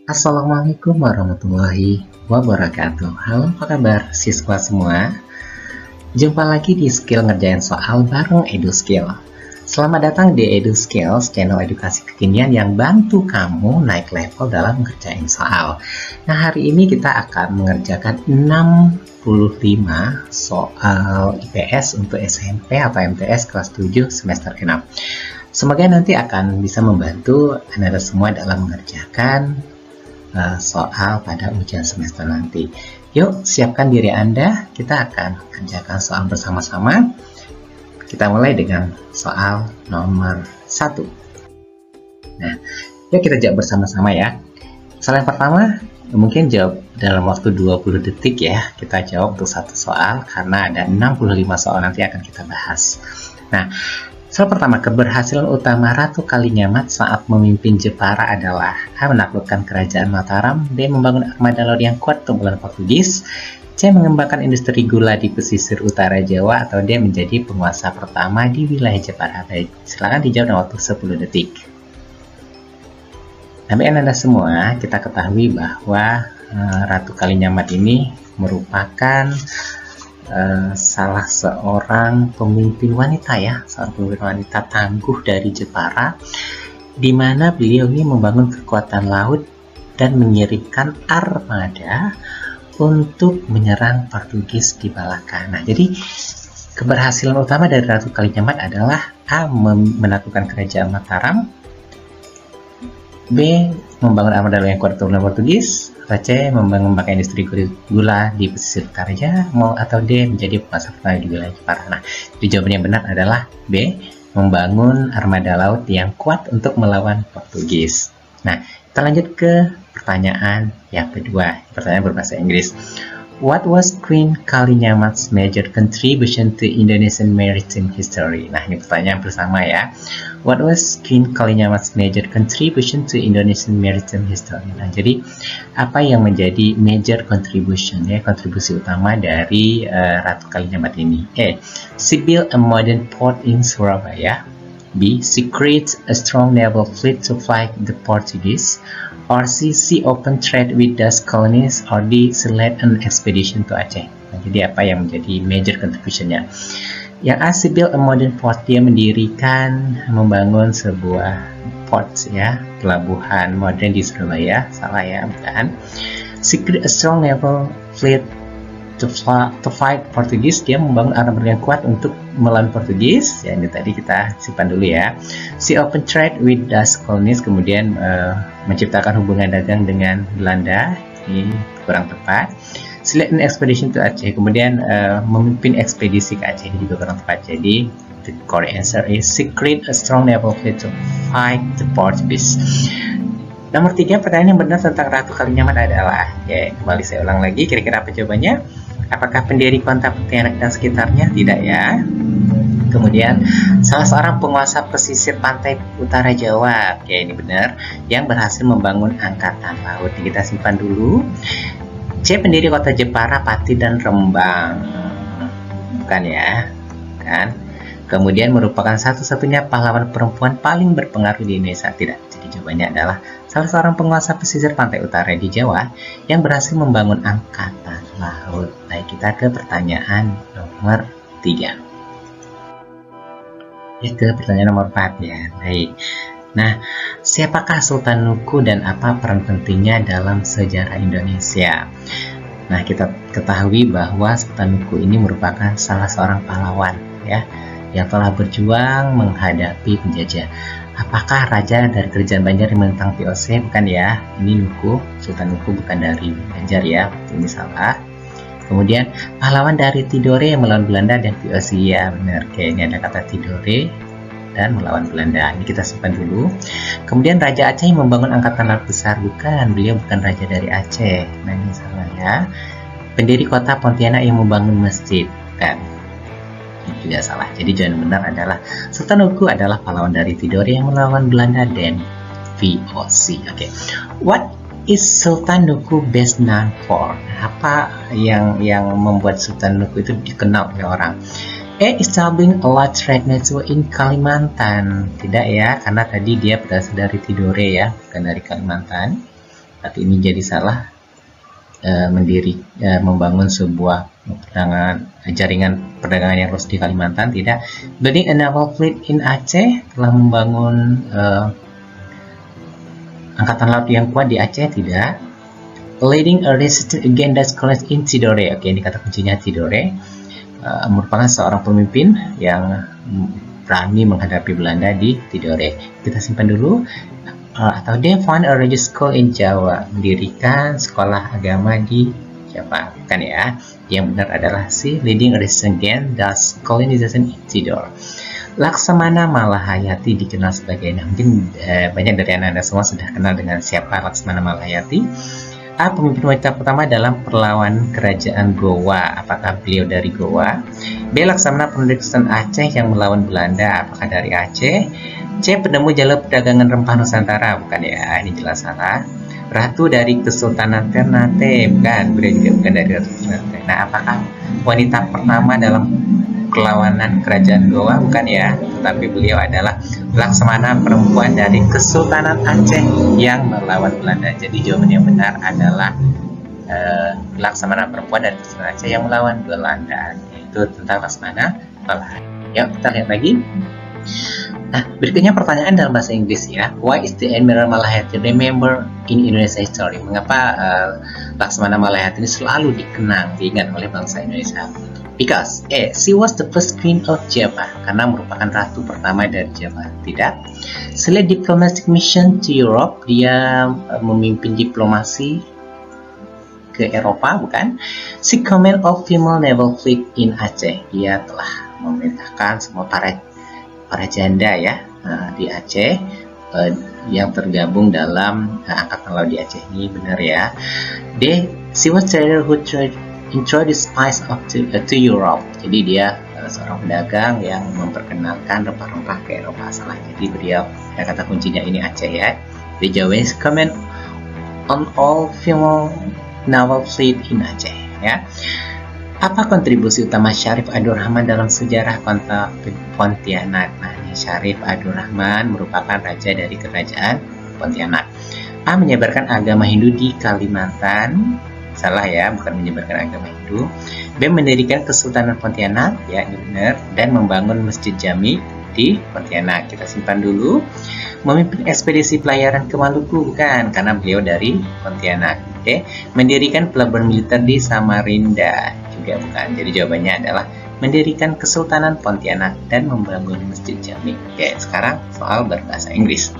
Assalamualaikum warahmatullahi wabarakatuh. Halo, apa kabar siswa semua? Jumpa lagi di Skill Ngerjain Soal bareng EduSkill. Selamat datang di EduSkills, channel edukasi kekinian yang bantu kamu naik level dalam ngerjain soal. Nah, hari ini kita akan mengerjakan 65 soal IPS untuk SMP atau MTS kelas 7 semester 6. Semoga nanti akan bisa membantu Anda semua dalam mengerjakan soal pada ujian semester nanti. Yuk, siapkan diri Anda, kita akan kerjakan soal bersama-sama. Kita mulai dengan soal nomor 1. Nah, yuk kita jawab bersama-sama ya. Soal yang pertama, mungkin jawab dalam waktu 20 detik ya. Kita jawab untuk satu soal, karena ada 65 soal nanti akan kita bahas. Nah, soal pertama, keberhasilan utama Ratu Kalinyamat saat memimpin Jepara adalah A. Menaklukkan kerajaan Mataram, B. Membangun armada laut yang kuat untuk melawan Portugis, C. Mengembangkan industri gula di pesisir utara Jawa, atau D. Menjadi penguasa pertama di wilayah Jepara. Baik, silakan dijawab dalam waktu 10 detik. Tapi Anda semua, kita ketahui bahwa Ratu Kalinyamat ini merupakan salah seorang pemimpin wanita ya, seorang pemimpin wanita tangguh dari Jepara, di mana beliau ini membangun kekuatan laut dan mengirimkan armada untuk menyerang Portugis di Malaka. Nah, jadi keberhasilan utama dari Ratu Kalinyamat adalah A. Menaklukkan kerajaan Mataram, B. Membangun armada yang kuat untuk melawan Portugis, atau C. Mengembangkan industri gula di pesisir utara Jawa, atau D. Menjadi penguasa pertama di wilayah Jepara. Nah, jadi jawaban yang benar adalah B. Membangun armada laut yang kuat untuk melawan Portugis. Nah, kita lanjut ke pertanyaan yang kedua. Pertanyaan berbahasa Inggris. What was Queen Kalinyamat's major contribution to Indonesian maritime history? Nah, ini pertanyaan bersama ya. What was Queen Kalinyamat's major contribution to Indonesian maritime history? Nah, jadi apa yang menjadi major contribution ya, kontribusi utama dari Ratu Kalinyamat ini? A. She built a modern port in Surabaya. B. She created a strong naval fleet to fight the Portuguese. Or C. She opened trade with Dutch colonies. Or D. She led an expedition to Aceh. Nah, jadi apa yang menjadi major contribution-nya? Yang A. She built a modern port, dia mendirikan, membangun sebuah port ya, pelabuhan modern di Surabaya. Salah ya, bukan. She created a strong naval fleet to fight Portugis, dia membangun armada yang kuat untuk melawan Portugis. Ya, ini tadi kita simpan dulu ya. She opened trade with Dutch colonies, kemudian menciptakan hubungan dagang dengan Belanda. Ini kurang tepat. She led an expedition to Aceh, kemudian memimpin ekspedisi ke Aceh, ini juga kurang tepat. Jadi the correct answer is she created a strong naval fleet to fight the Portuguese. Nomor 3, pertanyaan yang benar tentang Ratu Kalinyamat adalah, ya kembali saya ulang lagi, kira-kira apa jawabannya? Apakah pendiri kota Pontianak dan sekitarnya? Tidak ya. Kemudian, salah seorang penguasa pesisir pantai utara Jawa. Oke, ini benar. Yang berhasil membangun angkatan laut. Kita simpan dulu. C. Pendiri kota Jepara, Pati, dan Rembang. Bukan ya. Kan? Kemudian merupakan satu-satunya pahlawan perempuan paling berpengaruh di Indonesia. Tidak. Jadi jawabannya adalah salah seorang penguasa pesisir pantai utara di Jawa yang berhasil membangun angkatan laut. Baik, kita ke pertanyaan nomor 3. Ya, ke pertanyaan nomor 4 ya. Baik. Nah, siapakah Sultan Nuku dan apa peran pentingnya dalam sejarah Indonesia? Nah, kita ketahui bahwa Sultan Nuku ini merupakan salah seorang pahlawan ya, yang telah berjuang menghadapi penjajah. Apakah raja dari kerajaan Banjar yang menentang VOC? Bukan ya, ini Nuku, Sultan Nuku bukan dari Banjar ya, ini salah. Kemudian pahlawan dari Tidore yang melawan Belanda dan VOC, ya benar. Oke, ini ada kata Tidore dan melawan Belanda. Ini kita simpan dulu. Kemudian Raja Aceh yang membangun angkatan laut besar, bukan, beliau bukan raja dari Aceh. Nah, ini salah ya. Pendiri kota Pontianak yang membangun masjid, kan? Ini juga salah. Jadi jawaban benar adalah Sultan Nuku adalah pahlawan dari Tidore yang melawan Belanda dan VOC. Oke. What is Sultan Nuku best known for? Apa yang membuat Sultan Nuku itu dikenal oleh orang? A. Establishing a large trade network in Kalimantan. Tidak ya, karena tadi dia berasal dari Tidore ya, bukan dari Kalimantan. Ratu ini jadi salah membangun sebuah jaringan perdagangan yang luas di Kalimantan. Tidak. Building a naval fleet in Aceh, telah membangun angkatan laut yang kuat di Aceh. Tidak. Leading a resistance against colonies in Tidore. Oke, ini kata kuncinya Tidore. Merupakan seorang pemimpin yang berani menghadapi Belanda di Tidore. Kita simpan dulu. Atau they found a religious school in Jawa, mendirikan sekolah agama di Jawa, kan ya? Yang benar adalah C, leading a resistance against the colonization in Tidore. Laksamana Malahayati dikenal sebagai, mungkin banyak dari anda semua sudah kenal dengan siapa Laksamana Malahayati. A, pemimpin wanita pertama dalam perlawanan kerajaan Gowa. Apakah beliau dari Gowa? B, Laksamana penerbitan Aceh yang melawan Belanda. Apakah dari Aceh? C, penemu jalur perdagangan rempah Nusantara. Bukan ya, ini jelas salah. Ratu dari Kesultanan Ternate. Bukan, beliau juga bukan dari Ratu Ternate. Nah, apakah wanita pertama dalam perlawanan kerajaan Gowa? Bukan ya, tapi beliau adalah Laksamana, perempuan dari Kesultanan Aceh yang melawan Belanda. Jadi jawaban yang benar adalah Laksamana, perempuan dari Kesultanan Aceh yang melawan Belanda. Itu tentang Laksamana Malahayati. Yuk, kita lihat lagi. Nah, berikutnya pertanyaan dalam bahasa Inggris ya. Why is the Admiral Malahayati remembered in Indonesia history? Mengapa Laksamana Malahayati ini selalu diingat oleh bangsa Indonesia? Because A, she was the first queen of Java, karena merupakan ratu pertama dari Java. Tidak. She led diplomatic mission to Europe, dia memimpin diplomasi ke Eropa, bukan? She command of female naval fleet in Aceh, dia telah memerintahkan semua para janda ya di Aceh yang tergabung dalam angkatan laut di Aceh ini, benar ya. D, she was trader who introduced spice to Europe. Jadi dia seorang pedagang yang memperkenalkan rempah-rempah ke Eropa. Salah. Jadi beliau, kata kuncinya ini Aceh ya. Jadi jawabannya comment on all female naval fleet in Aceh ya. Apa kontribusi utama Syarif Abdurrahman dalam sejarah kota Pontianak? Nah, ini Syarif Abdurrahman merupakan raja dari kerajaan Pontianak. A, menyebarkan agama Hindu di Kalimantan. Salah ya, bukan menyebarkan agama Hindu. B, mendirikan Kesultanan Pontianak, ya ini benar, dan membangun Masjid Jami di Pontianak. Kita simpan dulu. Memimpin ekspedisi pelayaran ke Maluku, bukan, karena beliau dari Pontianak. Oke, mendirikan pelabuhan militer di Samarinda, juga bukan. Jadi jawabannya adalah mendirikan Kesultanan Pontianak dan membangun Masjid Jami. Oke, sekarang soal berbahasa Inggris.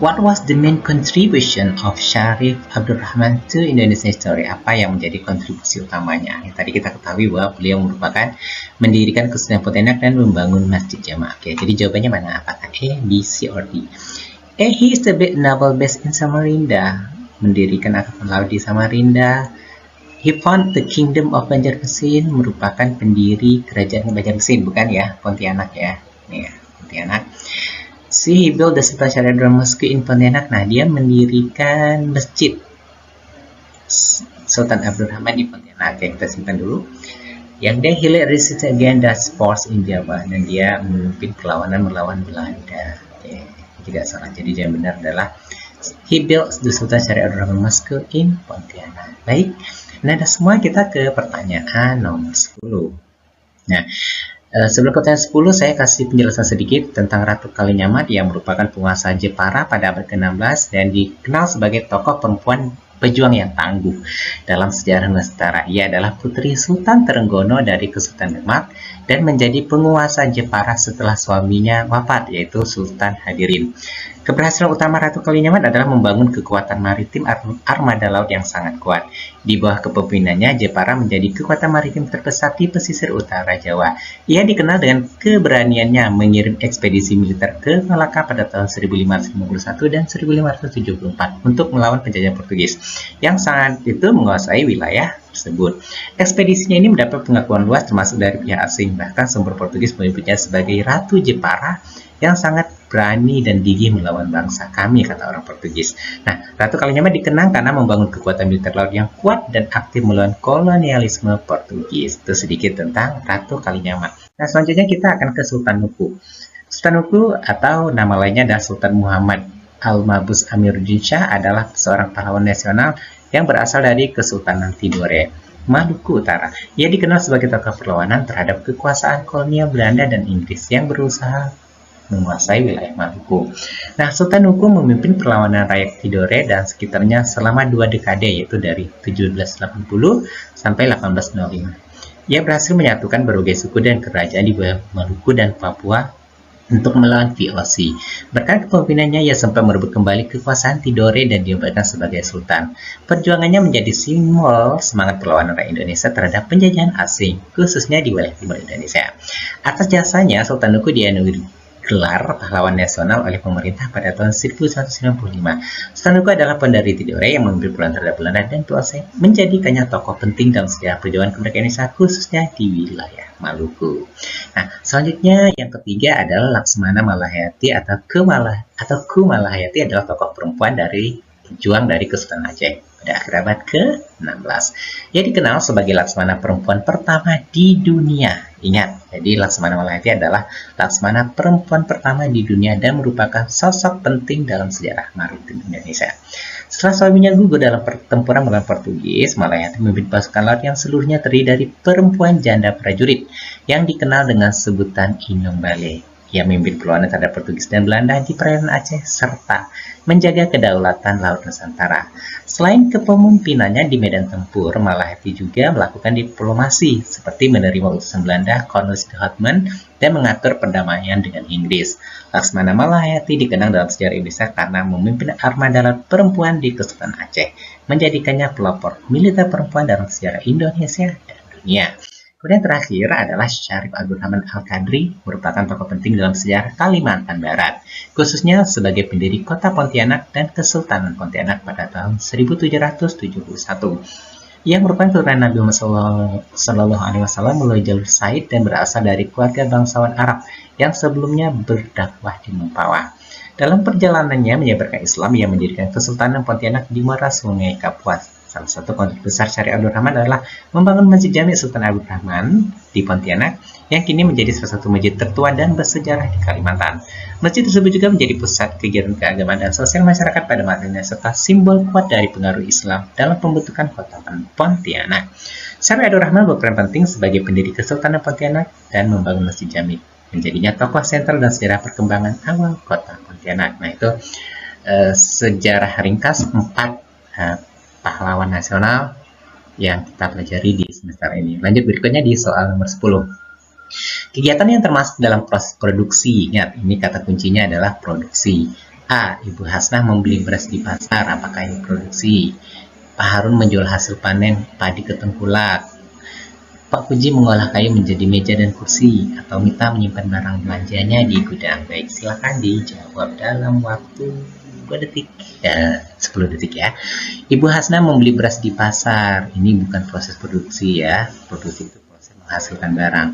What was the main contribution of Syarif Abdurrahman to Indonesian history? Apa yang menjadi kontribusi utamanya? Yang tadi kita ketahui bahwa beliau merupakan mendirikan Kesultanan Pontianak dan membangun Masjid Jami. Oke, jadi jawabannya mana? Apakah A, B, C, or D? A, he is the naval base in Samarinda. Mendirikan angkatan laut di Samarinda. He found the Kingdom of Banjarmasin, merupakan pendiri kerajaan Banjarmasin, bukan ya, Pontianak ya. Nih, Pontianak. C, he built the Sultan Syariah Mosque in Pontianak. Nah, dia mendirikan masjid Sultan Abdurrahman di Pontianak. Oke, kita simpan dulu. Yang D, he led resistance against the force in Java, dan dia memimpin perlawanan melawan Belanda. Oke, tidak salah. Jadi yang benar adalah he built the Sultan Syariah Abdurrahman Mosque in Pontianak. Baik, nah semua kita ke pertanyaan nomor 10. Nah, sebelum pertanyaan 10, saya kasih penjelasan sedikit tentang Ratu Kalinyamat yang merupakan penguasa Jepara pada abad ke-16 dan dikenal sebagai tokoh perempuan pejuang yang tangguh dalam sejarah Nusantara. Ia adalah putri Sultan Trenggono dari Kesultanan Demak dan menjadi penguasa Jepara setelah suaminya wafat, yaitu Sultan Hadirin. Keberhasilan utama Ratu Kalinyamat adalah membangun kekuatan maritim armada laut yang sangat kuat. Di bawah kepemimpinannya, Jepara menjadi kekuatan maritim terbesar di pesisir utara Jawa. Ia dikenal dengan keberaniannya mengirim ekspedisi militer ke Malaka pada tahun 1551 dan 1574 untuk melawan penjajah Portugis yang saat itu menguasai wilayah tersebut. Ekspedisinya ini mendapat pengakuan luas termasuk dari pihak asing, bahkan sumber Portugis menyebutnya sebagai Ratu Jepara yang sangat berani dan gigih melawan bangsa kami, kata orang Portugis. Nah, Ratu Kalinyamat dikenang karena membangun kekuatan militer laut yang kuat dan aktif melawan kolonialisme Portugis. Itu sedikit tentang Ratu Kalinyamat. Nah, selanjutnya kita akan ke Sultan Nuku. Sultan Nuku atau nama lainnya adalah Sultan Muhammad Al-Mabus Amiruddin Shah adalah seorang pahlawan nasional yang berasal dari Kesultanan Tidore, Maluku Utara. Ia dikenal sebagai tokoh perlawanan terhadap kekuasaan kolonial Belanda dan Inggris yang berusaha menguasai wilayah Maluku. Nah, Sultan Nuku memimpin perlawanan rakyat Tidore dan sekitarnya selama 2 dekade, yaitu dari 1780 sampai 1805. Ia berhasil menyatukan berbagai suku dan kerajaan di bawah Maluku dan Papua untuk melawan VOC. Berkat kepemimpinannya, ia sempat merebut kembali kekuasaan Tidore dan diobatkan sebagai sultan. Perjuangannya menjadi simbol semangat perlawanan rakyat Indonesia terhadap penjajahan asing, khususnya di wilayah timur Indonesia. Atas jasanya, Sultan Nuku dianugerahi gelar pahlawan nasional oleh pemerintah pada tahun 1195. Sultan Nuku adalah pendiri Tidore yang mengambil peran terhadap Belanda dan VOC, menjadikannya tokoh penting dalam sejarah perjuangan kemerdekaan Indonesia, khususnya di wilayah Maluku. Nah, selanjutnya yang ketiga adalah Laksmana Malahayati atau Kumalahayati adalah tokoh perempuan dari pejuang dari Kesultanan Aceh pada akhir abad ke-16. Ia dikenal sebagai Laksmana perempuan pertama di dunia. Ingat, jadi Laksmana Malahayati adalah Laksmana perempuan pertama di dunia dan merupakan sosok penting dalam sejarah maritim Indonesia. Setelah suaminya gugur dalam pertempuran melawan Portugis, Malahayati memimpin pasukan laut yang seluruhnya terdiri dari perempuan janda prajurit yang dikenal dengan sebutan Inombale. Ia memimpin perlawanan terhadap Portugis dan Belanda di perairan Aceh serta menjaga kedaulatan Laut Nusantara. Selain kepemimpinannya di medan tempur, Malahayati juga melakukan diplomasi seperti menerima utusan Belanda, Cornelis de Houtman, dan mengatur perdamaian dengan Inggris. Laksmana Malahayati dikenang dalam sejarah Indonesia karena memimpin armada laut perempuan di Kesultanan Aceh, menjadikannya pelopor militer perempuan dalam sejarah Indonesia dan dunia. Kemudian terakhir adalah Syarif Abdurrahman Al-Qadri, merupakan tokoh penting dalam sejarah Kalimantan Barat, khususnya sebagai pendiri kota Pontianak dan Kesultanan Pontianak pada tahun 1771. Ia merupakan keturunan Nabi Muhammad SAW melalui jalur Said dan berasal dari keluarga bangsawan Arab yang sebelumnya berdakwah di Mempawah. Dalam perjalanannya menyebarkan Islam, ia mendirikan Kesultanan Pontianak di muara Sungai Kapuas. Salah satu kontribusi besar Syarif Abdurrahman adalah membangun Masjid Jami Sultan Abdurrahman di Pontianak yang kini menjadi salah satu masjid tertua dan bersejarah di Kalimantan. Masjid tersebut juga menjadi pusat kegiatan keagamaan dan sosial masyarakat pada masanya serta simbol kuat dari pengaruh Islam dalam pembentukan kota Pontianak. Syarif Abdurrahman berperan penting sebagai pendiri Kesultanan Pontianak dan membangun Masjid Jami, menjadinya tokoh sentral dan sejarah perkembangan awal kota Pontianak. Nah, itu sejarah ringkas 4 pahlawan nasional yang kita pelajari di semester ini. Lanjut berikutnya di soal nomor 10. Kegiatan yang termasuk dalam proses produksi. Ingat, ini kata kuncinya adalah produksi. A. Ibu Hasnah membeli beras di pasar. Apakah ini produksi? Pak Harun menjual hasil panen padi ke tengkulak. Pak Puji mengolah kayu menjadi meja dan kursi. Atau Mita menyimpan barang belanjanya di gudang. Baik, silakan dijawab dalam waktu 2 detik. 10 detik ya. Ibu Hasnah membeli beras di pasar. Ini bukan proses produksi ya. Produksi itu proses menghasilkan barang.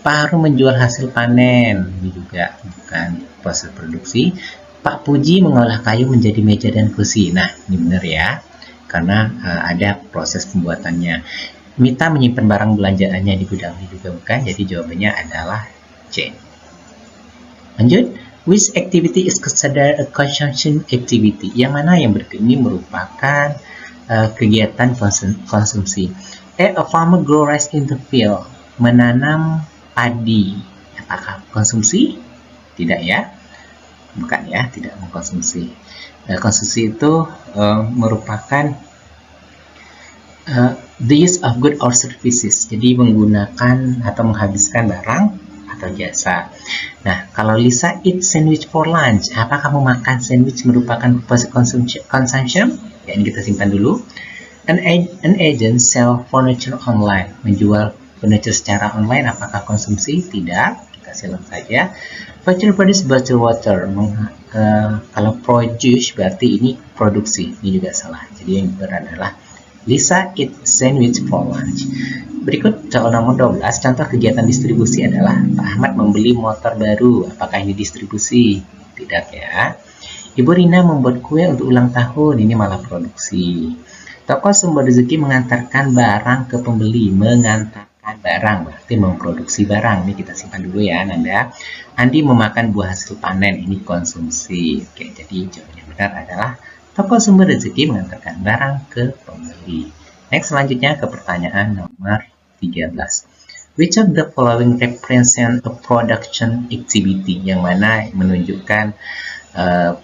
Pak Harun menjual hasil panen. Ini juga bukan proses produksi. Pak Puji mengolah kayu menjadi meja dan kursi. Nah, ini benar ya. Karena ada proses pembuatannya. Mita menyimpan barang belanjaannya di gudang. Ini juga bukan. Jadi jawabannya adalah C. Lanjut. Which activity is considered a consumption activity? Yang mana yang berikut ini merupakan kegiatan konsumsi. A farmer grow rice in the field. Menanam padi. Apakah konsumsi? Tidak ya. Bukan ya, tidak mengkonsumsi. Konsumsi itu merupakan the use of good or services. Jadi menggunakan atau menghabiskan barang atau jasa. Nah, kalau Lisa eat sandwich for lunch, apa kamu makan sandwich merupakan consumption? Ya, ini kita simpan dulu. An agent sell furniture online, menjual furniture secara online, apakah konsumsi? Tidak, kita silang saja. Bottle produce bottle water, kalau produce berarti ini produksi, ini juga salah. Jadi yang benar adalah Lisa eat sandwich for lunch. Berikut soal nomor 12, contoh kegiatan distribusi adalah Pak Ahmad membeli motor baru. Apakah ini distribusi? Tidak ya. Ibu Rina membuat kue untuk ulang tahun. Ini malah produksi. Toko sumber rezeki mengantarkan barang ke pembeli. Mengantarkan barang, berarti memproduksi barang. Ini kita simpan dulu ya, Nanda. Andi memakan buah hasil panen, ini konsumsi. Oke, jadi jawaban yang benar adalah toko sumber rezeki mengantarkan barang ke pembeli. Next, selanjutnya ke pertanyaan nomor 13. Which of the following represent a production activity? Yang mana menunjukkan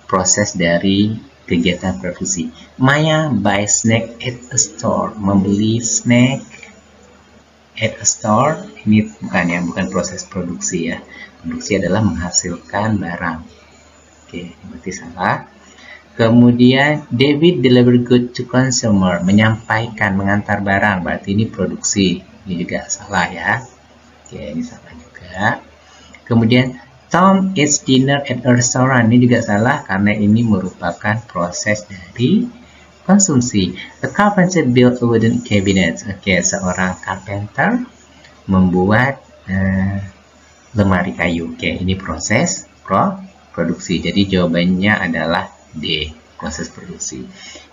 proses dari kegiatan produksi. Maya buy snack at a store. Membeli snack at a store. Ini bukan proses produksi ya. Produksi adalah menghasilkan barang. Oke, berarti salah. Kemudian David deliver good to consumer, menyampaikan, mengantar barang, berarti ini produksi. Ini juga salah ya. Oke, ini salah juga. Kemudian Tom eats dinner at a restaurant, ini juga salah karena ini merupakan proses dari konsumsi. A carpenter built a wooden cabinet. Oke, seorang carpenter membuat lemari kayu. Oke, ini proses produksi. Jadi jawabannya adalah D, proses produksi.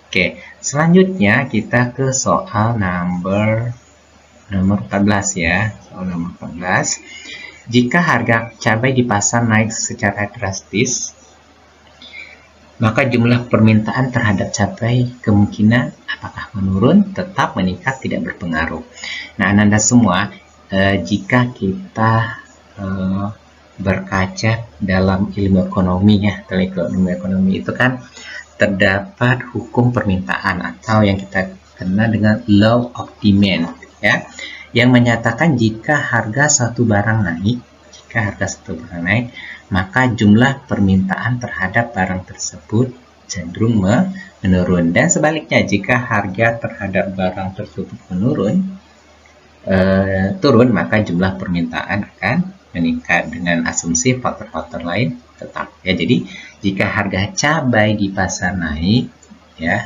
Oke, selanjutnya kita ke soal nomor 14 ya. Soal nomor 14. Jika harga cabai di pasar naik secara drastis, maka jumlah permintaan terhadap cabai kemungkinan apakah menurun, tetap, meningkat, tidak berpengaruh. Nah, Anda semua, jika kita berkaca dalam ilmu ekonomi ya, ilmu ekonomi itu kan terdapat hukum permintaan atau yang kita kenal dengan law of demand ya, yang menyatakan jika harga suatu barang naik, maka jumlah permintaan terhadap barang tersebut cenderung menurun, dan sebaliknya jika harga terhadap barang tersebut turun, maka jumlah permintaan akan meningkat dengan asumsi faktor-faktor lain tetap ya. Jadi jika harga cabai di pasar naik ya,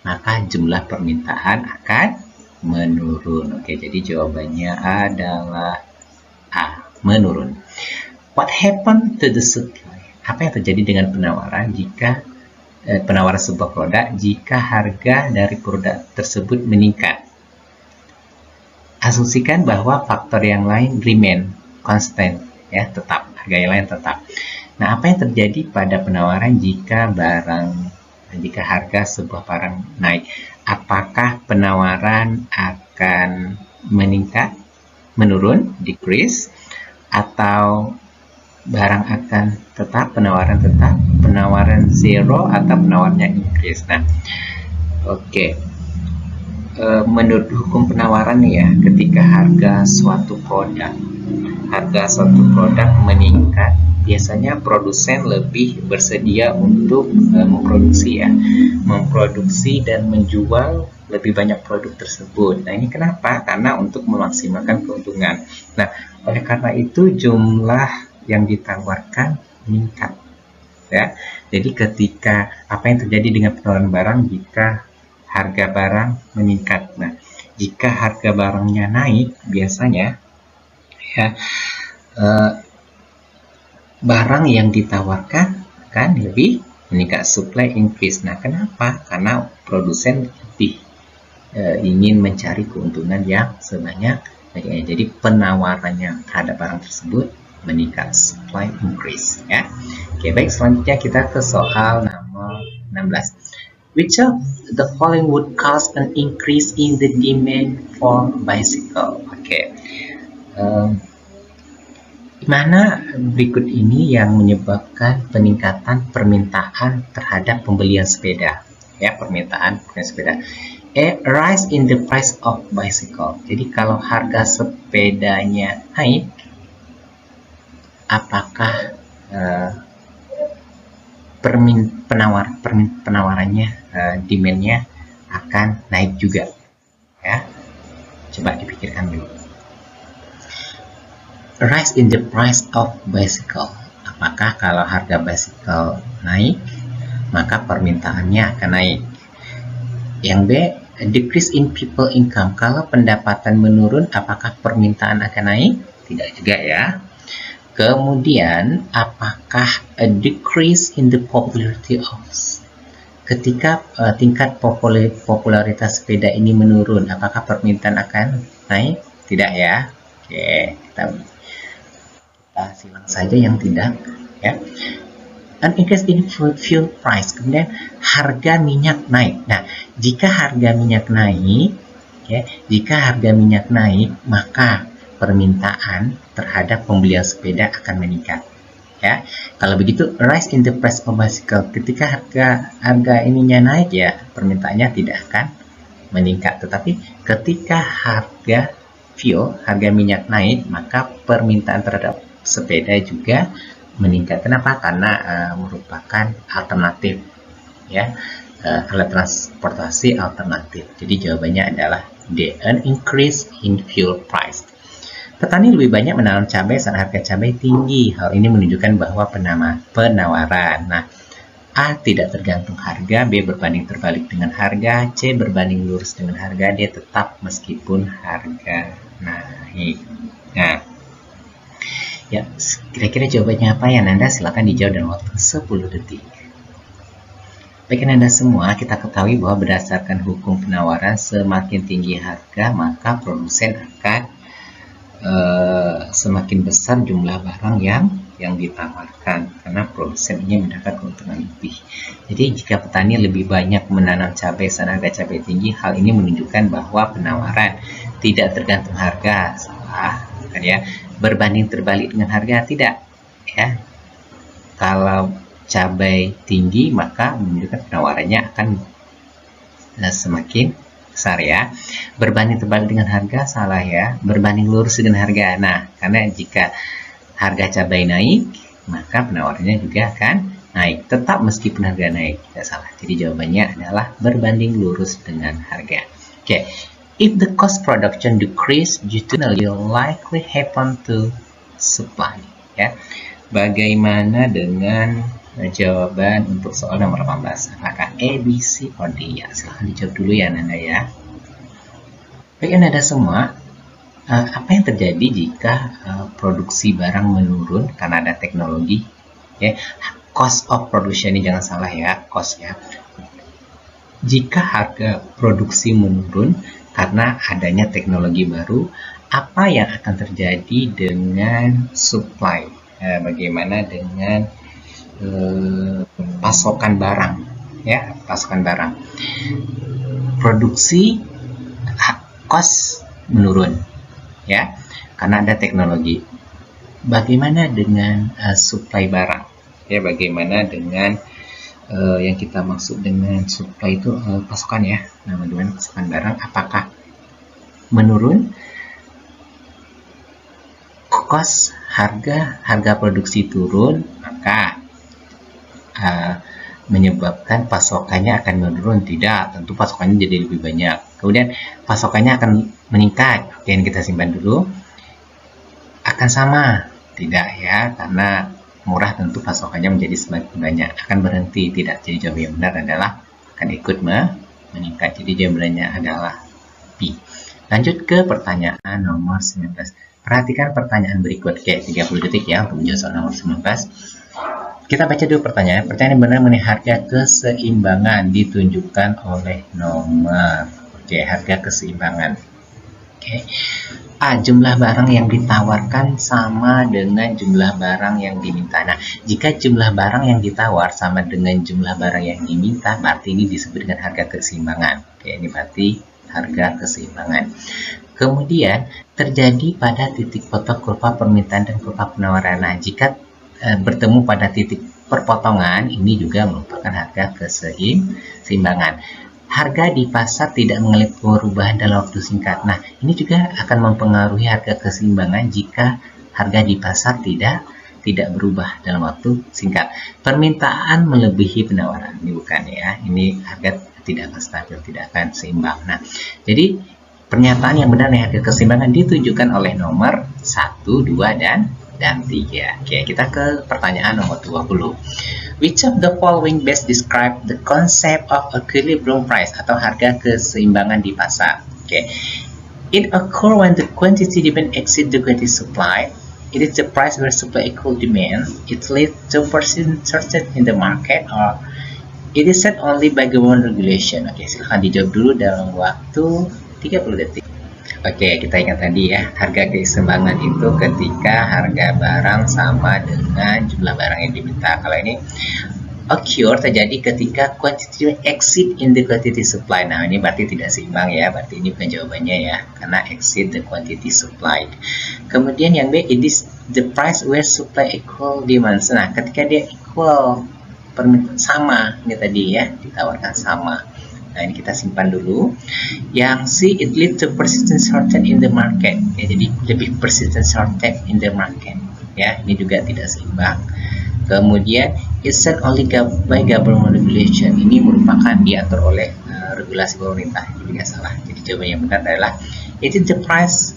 maka jumlah permintaan akan menurun. Oke, jadi jawabannya adalah A, menurun. What happened to the supply? Apa yang terjadi dengan penawaran jika penawaran sebuah produk jika harga dari produk tersebut meningkat? Asumsikan bahwa faktor yang lain remain constant ya, tetap, harga yang lain tetap. Nah, apa yang terjadi pada penawaran jika harga sebuah barang naik? Apakah penawaran akan meningkat, menurun, decrease, atau barang akan tetap, penawaran zero, atau penawarannya increase? Nah, oke. Menurut hukum penawaran ya, ketika harga suatu produk meningkat, biasanya produsen lebih bersedia untuk memproduksi dan menjual lebih banyak produk tersebut. Nah, ini kenapa? Karena untuk memaksimalkan keuntungan. Nah, oleh karena itu jumlah yang ditawarkan meningkat ya. Jadi ketika apa yang terjadi dengan penawaran barang jika harga barang meningkat. Nah, jika harga barangnya naik, biasanya ya barang yang ditawarkan kan lebih meningkat, supply increase. Nah, kenapa? Karena produsen lebih ingin mencari keuntungan yang sebanyak. Jadi penawarannya terhadap barang tersebut meningkat, supply increase ya. Oke, baik, selanjutnya kita ke soal nomor 16. Which of the following would cause an increase in the demand for bicycle? Oke. Mana berikut ini yang menyebabkan peningkatan permintaan terhadap pembelian sepeda? Ya, permintaan sepeda. A rise in the price of bicycle. Jadi kalau harga sepedanya naik, apakah penawarannya, demand-nya akan naik juga ya? Coba dipikirkan dulu. Rise in the price of bicycle, apakah kalau harga bicycle naik maka permintaannya akan naik? Yang B, decrease in people income, kalau pendapatan menurun apakah permintaan akan naik? Tidak juga ya. Kemudian, apakah a decrease in the popularity of ketika tingkat popularitas sepeda ini menurun, apakah permintaan akan naik? Tidak ya. Oke, kita silang saja yang tidak ya. An increase in fuel price, kemudian harga minyak naik. Nah, jika harga minyak naik ya, maka permintaan terhadap pembelian sepeda akan meningkat. Ya, kalau begitu rise in the price of bicycle, ketika harga ininya naik ya, permintaannya tidak akan meningkat. Tetapi ketika harga minyak naik, maka permintaan terhadap sepeda juga meningkat. Kenapa? Karena merupakan alternatif ya, alat transportasi alternatif. Jadi jawabannya adalah D, an increase in fuel price. Petani lebih banyak menanam cabai saat harga cabai tinggi. Hal ini menunjukkan bahwa penawaran. Nah, A tidak tergantung harga, B berbanding terbalik dengan harga, C berbanding lurus dengan harga, D tetap meskipun harga naik. Nah, ya kira-kira jawabannya apa ya Nanda? Silakan dijawab dalam waktu 10 detik. Baik Anda semua, kita ketahui bahwa berdasarkan hukum penawaran, semakin tinggi harga maka produsen akan semakin besar jumlah barang yang ditawarkan, karena produsen ingin mendapat keuntungan lebih. Jadi jika petani lebih banyak menanam cabai saat harga cabai tinggi, hal ini menunjukkan bahwa penawaran tidak tergantung harga. Salah kan ya, berbanding terbalik dengan harga, tidak ya. Kalau cabai tinggi maka menunjukkan penawarannya akan semakin besar ya. Berbanding terbalik dengan harga, salah ya. Berbanding lurus dengan harga. Nah, karena jika harga cabai naik, maka penawarannya juga akan naik. Tetap meskipun harga naik, tidak salah. Jadi jawabannya adalah berbanding lurus dengan harga. Oke, if the cost production decrease due to will likely happen to supply. Ya, bagaimana dengan jawaban untuk soal nomor 18? Apakah A, B, C, atau D? Ya, silahkan dijawab dulu ya Nanda ya. Baik Nanda semua, apa yang terjadi jika produksi barang menurun karena ada teknologi? Ya, cost of production ini jangan salah ya, cost ya. Jika harga produksi menurun karena adanya teknologi baru, apa yang akan terjadi dengan supply? Bagaimana dengan pasokan barang ya, pasokan barang, produksi, cost menurun ya karena ada teknologi. Bagaimana dengan supply barang ya, bagaimana dengan yang kita maksud dengan supply itu pasokan ya. Nah, bagaimana pasokan barang, apakah menurun? Cost, harga produksi turun, maka menyebabkan pasokannya akan menurun? Tidak, tentu pasokannya jadi lebih banyak. Kemudian pasokannya akan meningkat. Oke, yang kita simpan dulu. Akan sama? Tidak ya, karena murah tentu pasokannya menjadi semakin banyak. Akan berhenti? Tidak. Jadi jawaban yang benar adalah akan ikut meningkat. Jadi jawabannya adalah B. Lanjut ke pertanyaan nomor 19. Perhatikan pertanyaan berikut. Oke, 30 detik ya untuk menjawab soal nomor 19. Kita baca dulu pertanyaan. Pertanyaan yang benar mengenai harga keseimbangan ditunjukkan oleh nomor. Oke, harga keseimbangan. Oke. A, jumlah barang yang ditawarkan sama dengan jumlah barang yang diminta. Nah, jika jumlah barang yang ditawar sama dengan jumlah barang yang diminta, berarti ini disebut dengan harga keseimbangan. Oke, ini berarti harga keseimbangan. Kemudian terjadi pada titik potong kurva permintaan dan kurva penawaran. Nah, jika bertemu pada titik perpotongan, ini juga merupakan harga keseimbangan. Harga di pasar tidak mengalami perubahan dalam waktu singkat. Nah, ini juga akan mempengaruhi harga keseimbangan jika harga di pasar tidak berubah dalam waktu singkat. Permintaan melebihi penawaran, ini bukan ya. Ini harga tidak akan stabil, tidak akan seimbang. Nah, jadi pernyataan yang benar nih, harga keseimbangan ditunjukkan oleh nomor 1, 2, dan 3. Oke, kita ke pertanyaan nomor 20. Which of the following best describe the concept of equilibrium price atau harga keseimbangan di pasar? Oke. It occurs when the quantity demand exceed the quantity supply. It is the price where supply equal demand. It leads to persistent in the market, or It is set only by government regulation. Oke, silahkan dijawab dulu dalam waktu 30 detik. Oke, kita ingat tadi ya, harga keseimbangan itu ketika harga barang sama dengan jumlah barang yang diminta. Kalau ini occur terjadi ketika quantity exceed in the quantity supply. Nah, ini berarti tidak seimbang ya, berarti ini bukan jawabannya ya, karena exceed the quantity supplied. Kemudian yang B, it is the price where supply equal demand. Nah, ketika dia equal, sama, ini tadi ya, ditawarkan sama. Nah, ini kita simpan dulu. Yang C, it lead to persistent shortage in the market. Ya, jadi lebih persistent shortage in the market. Ya, ini juga tidak seimbang. Kemudian, it's set only by government regulation. Ini merupakan diatur oleh regulasi pemerintah. Ini tidak salah. Jadi jawaban yang benar adalah it is the price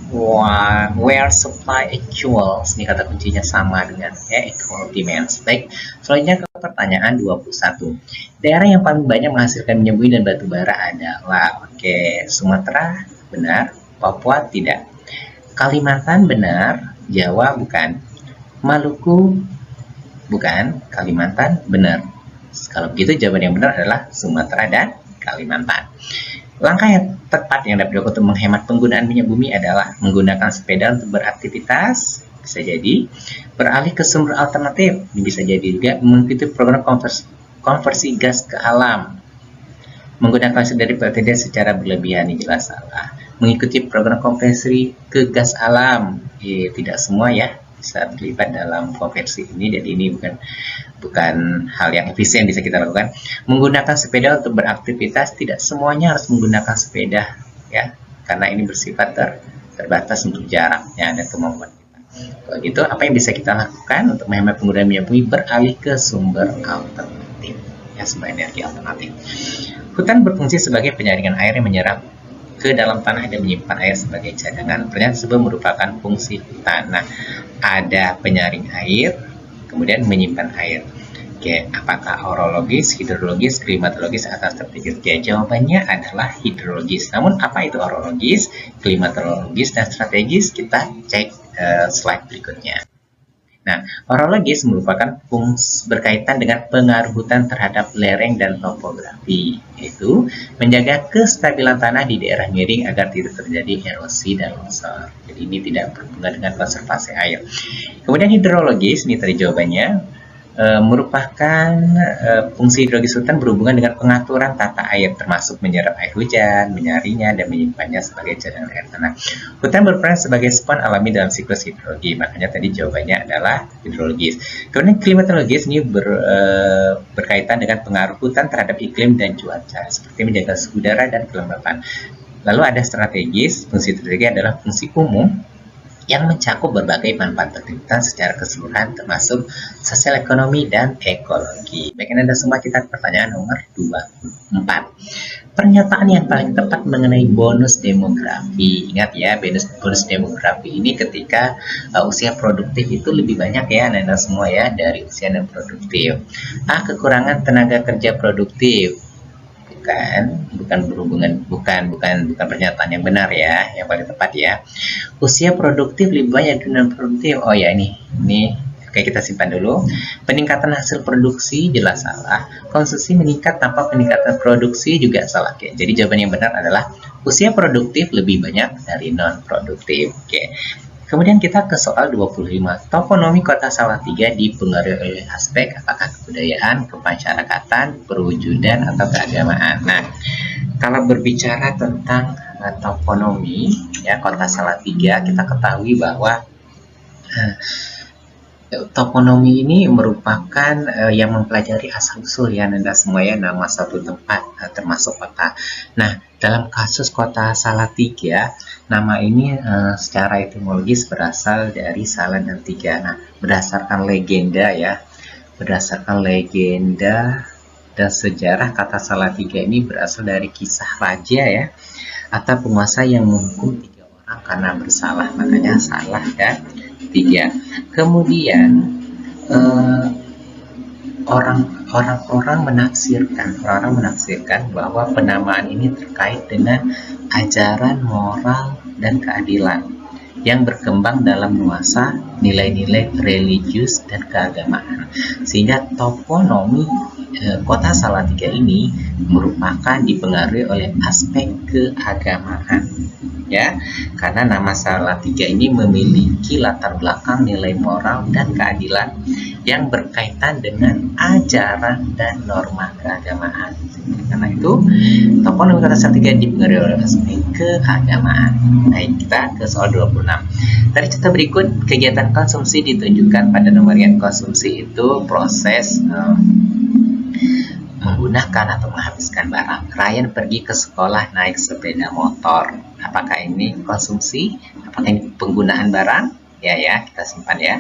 where supply equals. Ini kata kuncinya sama dengan equal demands. Baik, selanjutnya ke pertanyaan 21. Daerah yang paling banyak menghasilkan minyak bumi dan batu bara adalah Sumatera benar, Papua tidak, Kalimantan benar, Jawa bukan, Maluku bukan, Kalimantan benar. Kalau begitu jawaban yang benar adalah Sumatera dan Kalimantan. Langkah yang tepat yang dapat dilakukan untuk menghemat penggunaan minyak bumi adalah menggunakan sepeda untuk beraktivitas, bisa jadi beralih ke sumber alternatif, ini bisa jadi juga mengikuti program konversi gas ke alam, menggunakan dari PLTD secara berlebihan, ini jelas salah. Mengikuti program konversi ke gas alam, tidak semua ya bisa terlibat dalam konversi ini, jadi ini bukan hal yang efisien bisa kita lakukan. Menggunakan sepeda untuk beraktivitas, tidak semuanya harus menggunakan sepeda ya, karena ini bersifat terbatas untuk jaraknya dan kemampuan kita. Kalau gitu, apa yang bisa kita lakukan untuk menghemat penggunaan minyak bumi? Beralih ke sumber alternatif ya, sumber energi alternatif. Hutan berfungsi sebagai penyaringan air yang menyerap ke dalam tanah dan menyimpan air sebagai cadangan. Pernyataan tersebut merupakan fungsi hutan. Nah, ada penyaring air, kemudian menyimpan air. Oke, apakah orologis, hidrologis, klimatologis, atau strategis? Oke, jawabannya adalah hidrologis. Namun apa itu orologis, klimatologis, dan strategis? Kita cek slide berikutnya. Nah, orologis merupakan fungsi berkaitan dengan pengaruh hutan terhadap lereng dan topografi, yaitu menjaga kestabilan tanah di daerah miring agar tidak terjadi erosi dan longsor. Jadi ini tidak berhubungan dengan konservasi air. Kemudian hidrologis, ini tadi jawabannya, merupakan fungsi hidrologis hutan berhubungan dengan pengaturan tata air, termasuk menyerap air hujan, menyaringnya, dan menyimpannya sebagai cadangan air tanah. Hutan berperan sebagai spon alami dalam siklus hidrologi, makanya tadi jawabannya adalah hidrologis. Kemudian klimatologis ini berkaitan dengan pengaruh hutan terhadap iklim dan cuaca, seperti menjaga suhu udara dan kelembapan. Lalu ada strategis, fungsi strategis adalah fungsi umum yang mencakup berbagai manfaat pendidikan secara keseluruhan, termasuk sosial ekonomi dan ekologi. Baik, Anda semua, kita ke pertanyaan nomor 24. Pernyataan yang paling tepat mengenai bonus demografi. Ingat ya, bonus demografi ini ketika usia produktif itu lebih banyak ya, Anda semua ya, dari usia dan produktif. Kekurangan tenaga kerja produktif. Bukan pernyataan yang benar ya, yang paling tepat ya. Usia produktif lebih banyak dari non produktif. Oh ya, ini oke, kita simpan dulu. Peningkatan hasil produksi jelas salah. Konsumsi meningkat tanpa peningkatan produksi juga salah. Oke, jadi jawaban yang benar adalah usia produktif lebih banyak dari non produktif. Oke. Kemudian kita ke soal 25. Toponomi kota Salatiga dipengaruhi oleh aspek apakah kebudayaan, kemasyarakatan, perwujudan, atau keagamaan. Nah, kalau berbicara tentang toponomi ya kota Salatiga, kita ketahui bahwa toponomi ini merupakan yang mempelajari asal-usul ya Anda semua ya, nama satu tempat termasuk kota. Nah, dalam kasus kota Salatiga, nama ini secara etimologis berasal dari Salah dan Tiga. Nah, berdasarkan legenda dan sejarah, kata Salatiga ini berasal dari kisah raja ya, atau penguasa yang menghukum 3 orang karena bersalah, makanya Salah dan Tiga. Kemudian orang-orang menafsirkan bahwa penamaan ini terkait dengan ajaran moral dan keadilan yang berkembang dalam nuansa nilai-nilai religius dan keagamaan, sehingga toponomi kota Salatiga ini merupakan dipengaruhi oleh aspek keagamaan, ya, karena nama Salatiga ini memiliki latar belakang nilai moral dan keadilan yang berkaitan dengan ajaran dan norma keagamaan. Karena itu, toponomi kota Salatiga dipengaruhi oleh aspek keagamaan. Baik, kita ke soal 26. Dari contoh berikut, kegiatan konsumsi ditunjukkan pada nomor yang konsumsi itu proses menggunakan atau menghabiskan barang. Ryan pergi ke sekolah naik sepeda motor. Apakah ini konsumsi? Apakah ini penggunaan barang? Ya, kita simpan ya.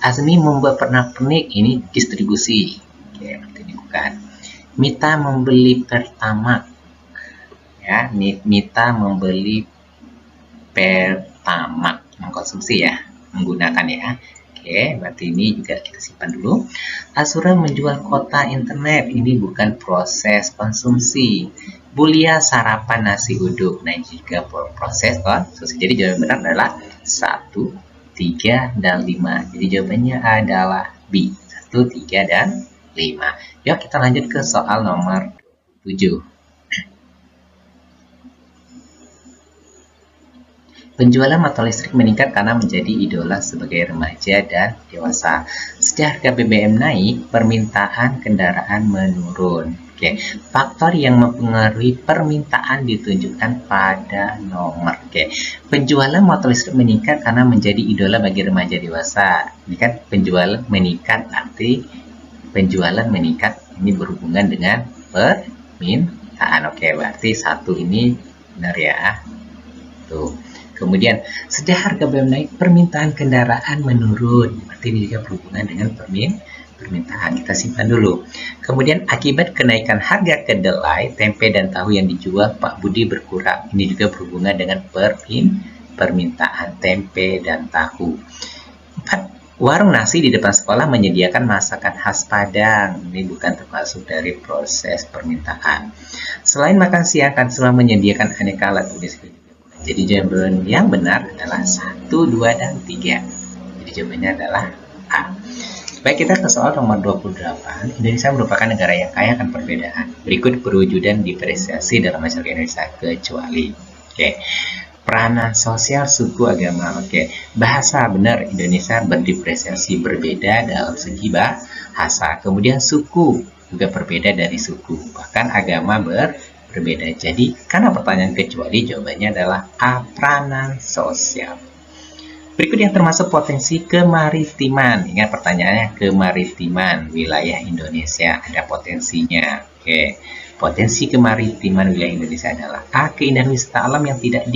Azmi membuat pernak-pernik, ini distribusi. Oke, berarti ini bukan. Mita membeli Pertamax. Ya, Mita membeli Pertamax, mengkonsumsi ya, menggunakan ya. Oke, berarti ini juga kita simpan dulu. Asura menjual kuota internet, ini bukan proses konsumsi. Bulia sarapan nasi uduk, nah ini juga proses konsumsi. Jadi jawaban benar adalah 1, 3, dan 5. Jadi jawabannya adalah B, 1, 3, dan 5. Yuk kita lanjut ke soal nomor 7. Penjualan motor listrik meningkat karena menjadi idola sebagai remaja dan dewasa. Sejak harga BBM naik, permintaan kendaraan menurun. Oke, faktor yang mempengaruhi permintaan ditunjukkan pada nomor. Oke, penjualan motor listrik meningkat karena menjadi idola bagi remaja dewasa. Ini kan penjualan meningkat, arti penjualan meningkat ini berhubungan dengan permintaan. Oke, berarti 1 ini benar ya. Tuh. Kemudian, sejak harga BBM naik, permintaan kendaraan menurun. Berarti ini juga berhubungan dengan permintaan. Kita simpan dulu. Kemudian, akibat kenaikan harga kedelai, tempe, dan tahu yang dijual, Pak Budi berkurang. Ini juga berhubungan dengan permintaan tempe dan tahu. 4. Warung nasi di depan sekolah menyediakan masakan khas Padang. Ini bukan termasuk dari proses permintaan. Selain makan siang, kan selalu menyediakan aneka alat tulis. Jadi jawaban yang benar adalah 1, 2, dan 3. Jadi jawabannya adalah A. Baik, kita ke soal nomor 28. Indonesia merupakan negara yang kaya akan perbedaan. Berikut perwujudan diferensiasi dalam masyarakat Indonesia kecuali. Oke. Peranan sosial, suku, agama. Oke. Bahasa, benar, Indonesia berdiferensiasi, berbeda dalam segi bahasa. Kemudian suku juga berbeda dari suku. Bahkan agama berbeda. Jadi, karena pertanyaan kecuali, jawabannya adalah A, peranan sosial. Berikut yang termasuk potensi kemaritiman. Ingat pertanyaannya, kemaritiman wilayah Indonesia. Ada potensinya. Oke. Potensi kemaritiman wilayah Indonesia adalah A, keindahan wisata alam yang tidak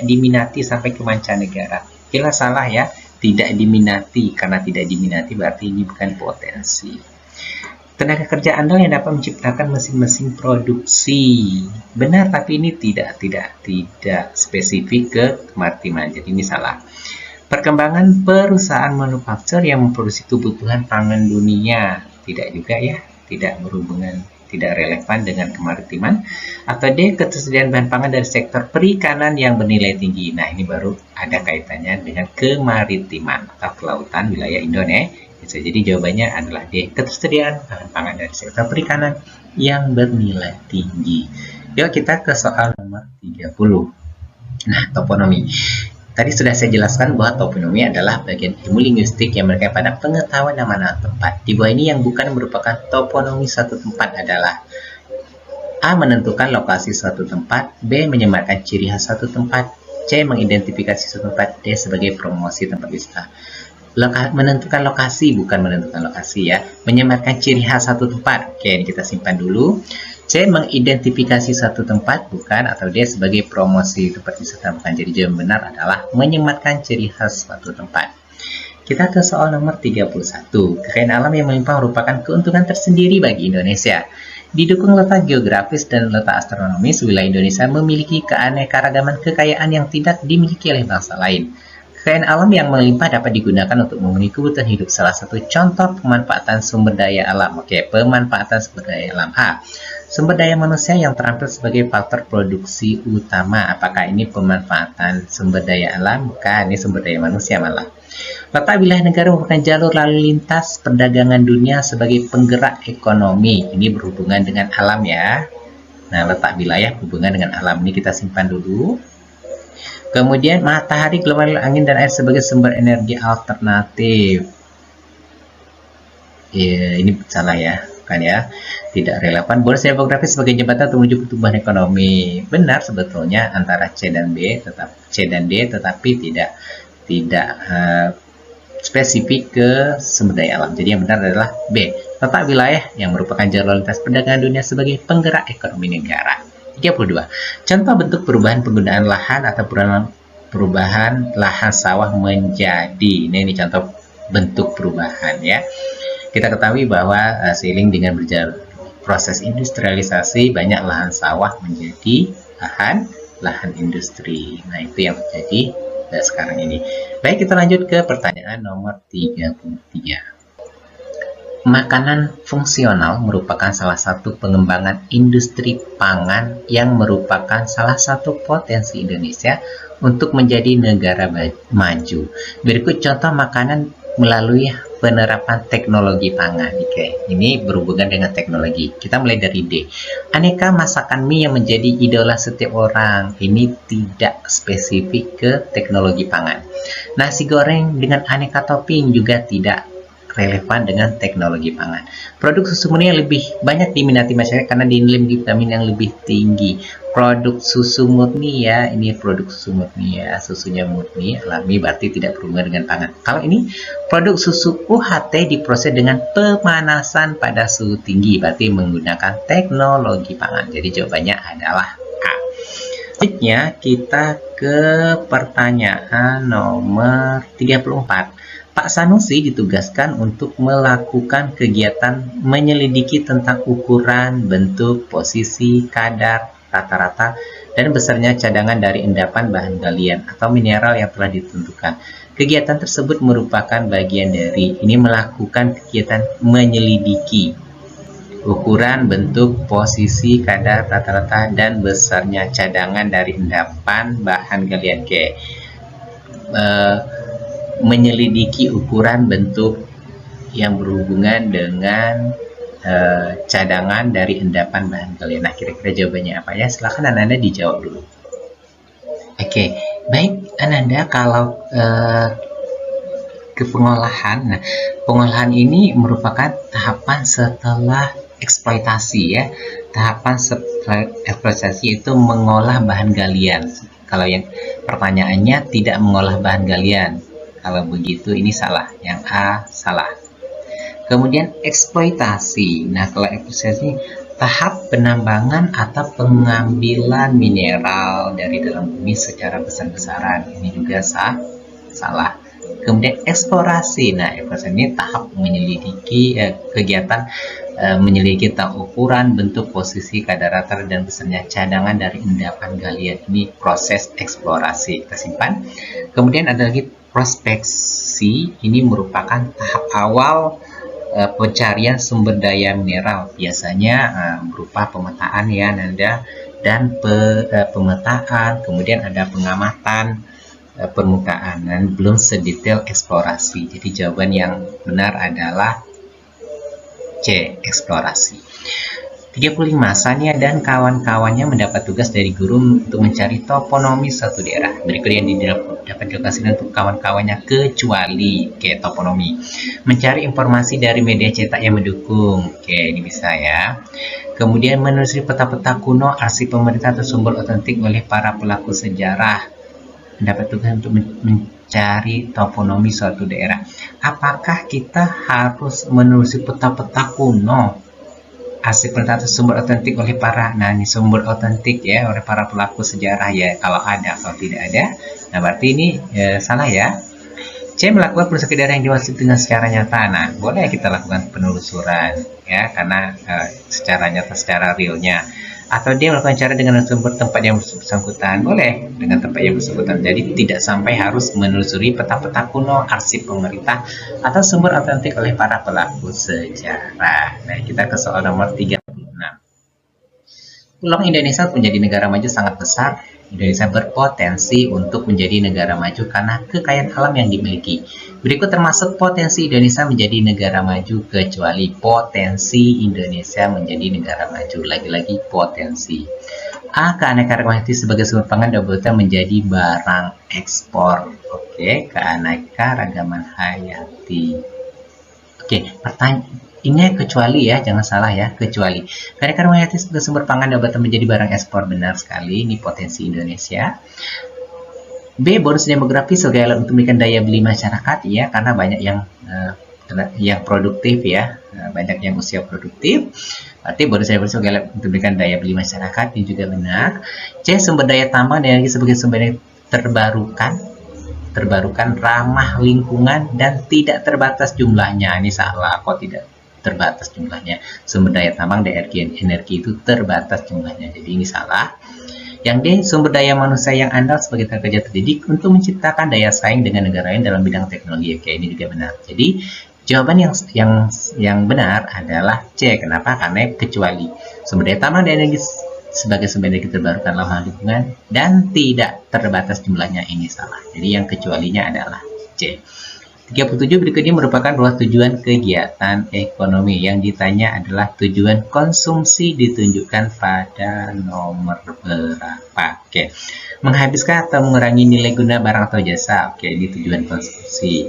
diminati sampai ke mancanegara. Jelas salah ya. Tidak diminati. Karena tidak diminati berarti ini bukan potensi. Tenaga kerja andal yang dapat menciptakan mesin-mesin produksi. Benar, tapi ini tidak spesifik ke kemaritiman. Jadi ini salah. Perkembangan perusahaan manufaktur yang memproduksi kebutuhan pangan dunia. Tidak juga ya. Tidak berhubungan, tidak relevan dengan kemaritiman. Atau D, ketersediaan bahan pangan dari sektor perikanan yang bernilai tinggi. Nah, ini baru ada kaitannya dengan kemaritiman atau kelautan wilayah Indonesia. Jadi jawabannya adalah D, ketersediaan bahan pangan dari sektor perikanan yang bernilai tinggi. Yuk kita ke soal nomor 30. Nah, toponomi. Tadi sudah saya jelaskan bahwa toponomi adalah bagian ilmu linguistik yang berkaitan pada pengetahuan nama tempat. Di bawah ini yang bukan merupakan toponomi suatu tempat adalah A, menentukan lokasi suatu tempat, B, menyematkan ciri khas suatu tempat, C, mengidentifikasi suatu tempat, D, sebagai promosi tempat wisata. Menentukan lokasi, bukan menentukan lokasi ya. Menyematkan ciri khas satu tempat. Oke, ini kita simpan dulu. C, mengidentifikasi satu tempat, bukan, atau D, sebagai promosi tempat wisata, bukan. Jadi jawaban benar adalah menyematkan ciri khas suatu tempat. Kita ke soal nomor 31. Kekayaan alam yang melimpah merupakan keuntungan tersendiri bagi Indonesia. Didukung letak geografis dan letak astronomis, wilayah Indonesia memiliki keanekaragaman kekayaan yang tidak dimiliki oleh bangsa lain. Kekayaan alam yang melimpah dapat digunakan untuk memenuhi kebutuhan hidup. Salah satu contoh pemanfaatan sumber daya alam. Oke, pemanfaatan sumber daya alam. A, Sumber daya manusia yang terampil sebagai faktor produksi utama. Apakah ini pemanfaatan sumber daya alam? Bukan, ini sumber daya manusia malah. Letak wilayah negara merupakan jalur lalu lintas perdagangan dunia sebagai penggerak ekonomi. Ini berhubungan dengan alam ya. Nah, letak wilayah berhubungan dengan alam. Ini kita simpan dulu. Kemudian matahari, gelombang angin, dan air sebagai sumber energi alternatif. Ya, ini salah ya, kan ya, tidak relevan. Bonus demografi sebagai jembatan untuk menuju pertumbuhan ekonomi. Benar sebetulnya antara C dan D, tetapi tidak spesifik ke sumber daya alam. Jadi yang benar adalah B. Letak wilayah yang merupakan jalur lintas perdagangan dunia sebagai penggerak ekonomi negara. 32. Contoh bentuk perubahan penggunaan lahan atau perubahan lahan sawah menjadi. Ini contoh bentuk perubahan ya. Kita ketahui bahwa seiring dengan berjalan proses industrialisasi, banyak lahan sawah menjadi lahan industri. Nah, itu yang terjadi sekarang ini. Baik, kita lanjut ke pertanyaan nomor 33. Makanan fungsional merupakan salah satu pengembangan industri pangan yang merupakan salah satu potensi Indonesia untuk menjadi negara maju. Berikut contoh makanan melalui penerapan teknologi pangan. Oke, ini berhubungan dengan teknologi. Kita mulai dari D. Aneka masakan mie yang menjadi idola setiap orang. Ini tidak spesifik ke teknologi pangan. Nasi goreng dengan aneka topping juga tidak relevan dengan teknologi pangan. Produk susu murni yang lebih banyak diminati masyarakat karena dinilai vitamin yang lebih tinggi. Produk susu murni ya, ini produk susu murni ya, susunya murni alami berarti tidak berhubungan dengan pangan. Kalau ini produk susu UHT diproses dengan pemanasan pada suhu tinggi, berarti menggunakan teknologi pangan. Jadi jawabannya adalah A. Selanjutnya kita ke pertanyaan nomor 34. Pak Sanusi ditugaskan untuk melakukan kegiatan menyelidiki tentang ukuran, bentuk, posisi, kadar, rata-rata, dan besarnya cadangan dari endapan bahan galian atau mineral yang telah ditentukan. Kegiatan tersebut merupakan bagian dari ini melakukan kegiatan menyelidiki ukuran, bentuk, posisi, kadar, rata-rata, dan besarnya cadangan dari endapan bahan galian. Menyelidiki ukuran, bentuk yang berhubungan dengan cadangan dari endapan bahan galian. Nah, kira-kira jawabannya apa ya? Silahkan Ananda dijawab dulu. Oke, baik Ananda, kalau ke pengolahan. Nah, pengolahan ini merupakan tahapan setelah eksploitasi ya. Tahapan setelah eksploitasi itu mengolah bahan galian. Kalau yang pertanyaannya tidak mengolah bahan galian. Kalau begitu ini salah, yang A salah. Kemudian eksploitasi. Nah, kalau eksploitasi tahap penambangan atau pengambilan mineral dari dalam bumi secara besar-besaran. Ini juga salah. Kemudian eksplorasi. Nah, eksplorasi ini tahap menyelidiki kegiatan menyelidiki ukuran, bentuk, posisi, kadar rata dan besarnya cadangan dari endapan galian. Ini proses eksplorasi. Kita simpan. Kemudian ada lagi prospeksi. Ini merupakan tahap awal pencarian sumber daya mineral, biasanya berupa pemetaan ya Nanda, dan pemetaan, kemudian ada pengamatan permukaan, dan belum sedetail eksplorasi. Jadi jawaban yang benar adalah C, eksplorasi. 35. Sania dan kawan-kawannya mendapat tugas dari guru untuk mencari toponomi suatu daerah. Berikut yang dapat dilokasikan untuk kawan-kawannya kecuali toponomi. Mencari informasi dari media cetak yang mendukung. Ini bisa ya. Kemudian menelusuri peta-peta kuno, arsip pemerintah atau sumber otentik oleh para pelaku sejarah. Mendapat tugas untuk mencari toponomi suatu daerah. Apakah kita harus menelusuri peta-peta kuno? Arsip pemerintah atau sumber otentik oleh para, nah ini sumber otentik ya, oleh para pelaku sejarah ya, kalau ada, kalau tidak ada, nah berarti ini salah ya. C, melakukan penelusuran daerah yang dimaksud dengan secara nyata. Nah, boleh kita lakukan penelusuran ya, karena secara nyata, secara realnya. Atau dia melakukan cara dengan sumber tempat yang bersangkutan, boleh dengan tempat yang bersangkutan. Jadi tidak sampai harus menelusuri peta-peta kuno, arsip pemerintah, atau sumber otentik oleh para pelaku sejarah. Nah, kita ke soal nomor 36. Peluang Indonesia menjadi negara maju sangat besar. Indonesia berpotensi untuk menjadi negara maju karena kekayaan alam yang dimiliki. Berikut termasuk potensi Indonesia menjadi negara maju, kecuali potensi Indonesia menjadi negara maju. Lagi-lagi potensi. A. Keanekaragaman hayati sebagai sumber pangan dapat menjadi barang ekspor. Oke, keanekaragaman hayati. Oke, pertanyaan. Ini kecuali ya, jangan salah ya, kecuali. Keanekaragaman hayati sebagai sumber pangan dapat menjadi barang ekspor, benar sekali, ini potensi Indonesia. B. Bonus demografi sebagai alat untuk meningkatkan daya beli masyarakat, ya, karena banyak yang produktif ya, banyak yang usia produktif. Berarti bonus demografi sebagai alat untuk meningkatkan daya beli masyarakat, ini juga benar. C. Sumber daya tambang dan energi sebagai sumber daya terbarukan, ramah lingkungan dan tidak terbatas jumlahnya. Ini salah, kok tidak terbatas jumlahnya. Sumber daya tambang dan energi itu terbatas jumlahnya, jadi ini salah. Yang D. Sumber daya manusia yang andal sebagai tenaga kerja terdidik untuk menciptakan daya saing dengan negara lain dalam bidang teknologi. Oke, ini juga benar. Jadi jawaban yang benar adalah C. Kenapa? Karena kecuali sumber daya tambang dan energi sebagai sumber energi terbarukan, ramah lingkungan dan tidak terbatas jumlahnya, ini salah. Jadi yang kecualinya adalah C. 37 berikutnya merupakan ruas tujuan kegiatan ekonomi. Yang ditanya adalah tujuan konsumsi ditunjukkan pada nomor berapa. Oke. Menghabiskan atau mengurangi nilai guna barang atau jasa. Oke, ini tujuan konsumsi.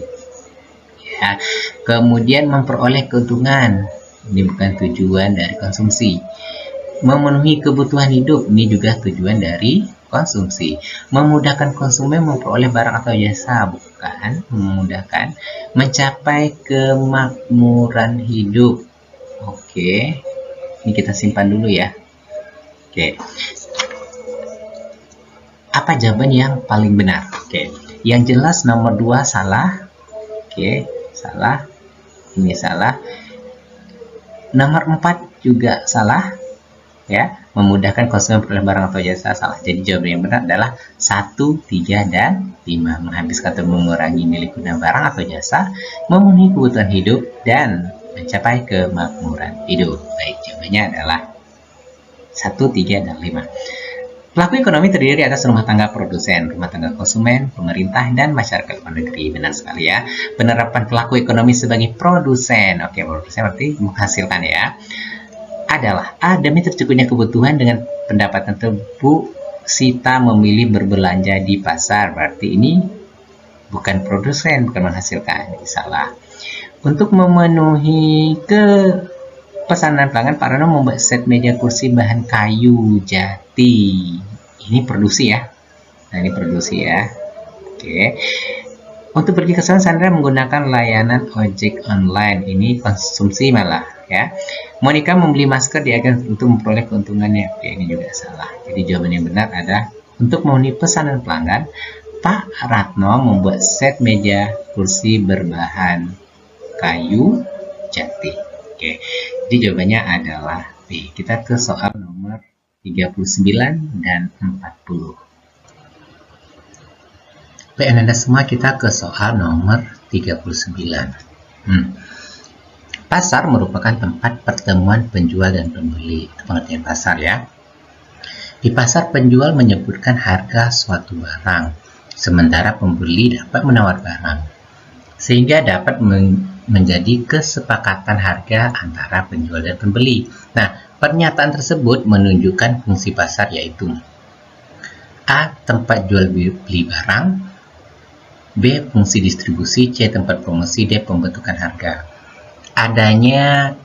Ya. Kemudian memperoleh keuntungan. Ini bukan tujuan dari konsumsi. Memenuhi kebutuhan hidup. Ini juga tujuan dari konsumsi. Memudahkan konsumen memperoleh barang atau jasa, bukan. Memudahkan mencapai kemakmuran hidup. Oke, ini kita simpan dulu ya. Oke, apa jawaban yang paling benar? Oke, yang jelas nomor 2 salah. Oke, salah. Ini salah. Nomor 4 juga salah. Ya, memudahkan konsumen memperoleh barang atau jasa, salah. Jadi jawaban yang benar adalah 1, 3, dan 5. Menghabiskan atau mengurangi nilai guna barang atau jasa, memenuhi kebutuhan hidup, dan mencapai kemakmuran hidup. Baik, jawabannya adalah 1, 3, dan 5. Pelaku ekonomi terdiri atas rumah tangga produsen, rumah tangga konsumen, pemerintah, dan masyarakat luar negeri. Benar sekali ya. Penerapan pelaku ekonomi sebagai produsen. Oke, produsen berarti menghasilkan ya. Adalah A. Demi tercukupnya kebutuhan dengan pendapatan Bu Sita memilih berbelanja di pasar. Berarti ini bukan produsen, bukan menghasilkan. Ini salah. Untuk memenuhi pesanan pelanggan, Pak Rano membuat set meja kursi bahan kayu jati. Ini produksi ya. Nah, ini produksi ya. Oke. Untuk pergi ke sana, Sandra menggunakan layanan ojek online. Ini konsumsi malah ya. Monica membeli masker di agen untuk memperoleh keuntungannya. Oke, ini juga salah. Jadi jawaban yang benar adalah untuk memenuhi pesanan pelanggan, Pak Ratno membuat set meja kursi berbahan kayu jati. Oke, jadi jawabannya adalah B. Kita ke soal nomor 39 dan 40. Baik, Anda semua, kita ke soal nomor 39. Pasar merupakan tempat pertemuan penjual dan pembeli. Itu pengertian pasar ya. Di pasar, penjual menyebutkan harga suatu barang, sementara pembeli dapat menawar barang, sehingga dapat menjadi kesepakatan harga antara penjual dan pembeli. Nah, pernyataan tersebut menunjukkan fungsi pasar, yaitu A. Tempat jual beli barang, B. Fungsi distribusi, C. Tempat promosi, D. Pembentukan harga. Adanya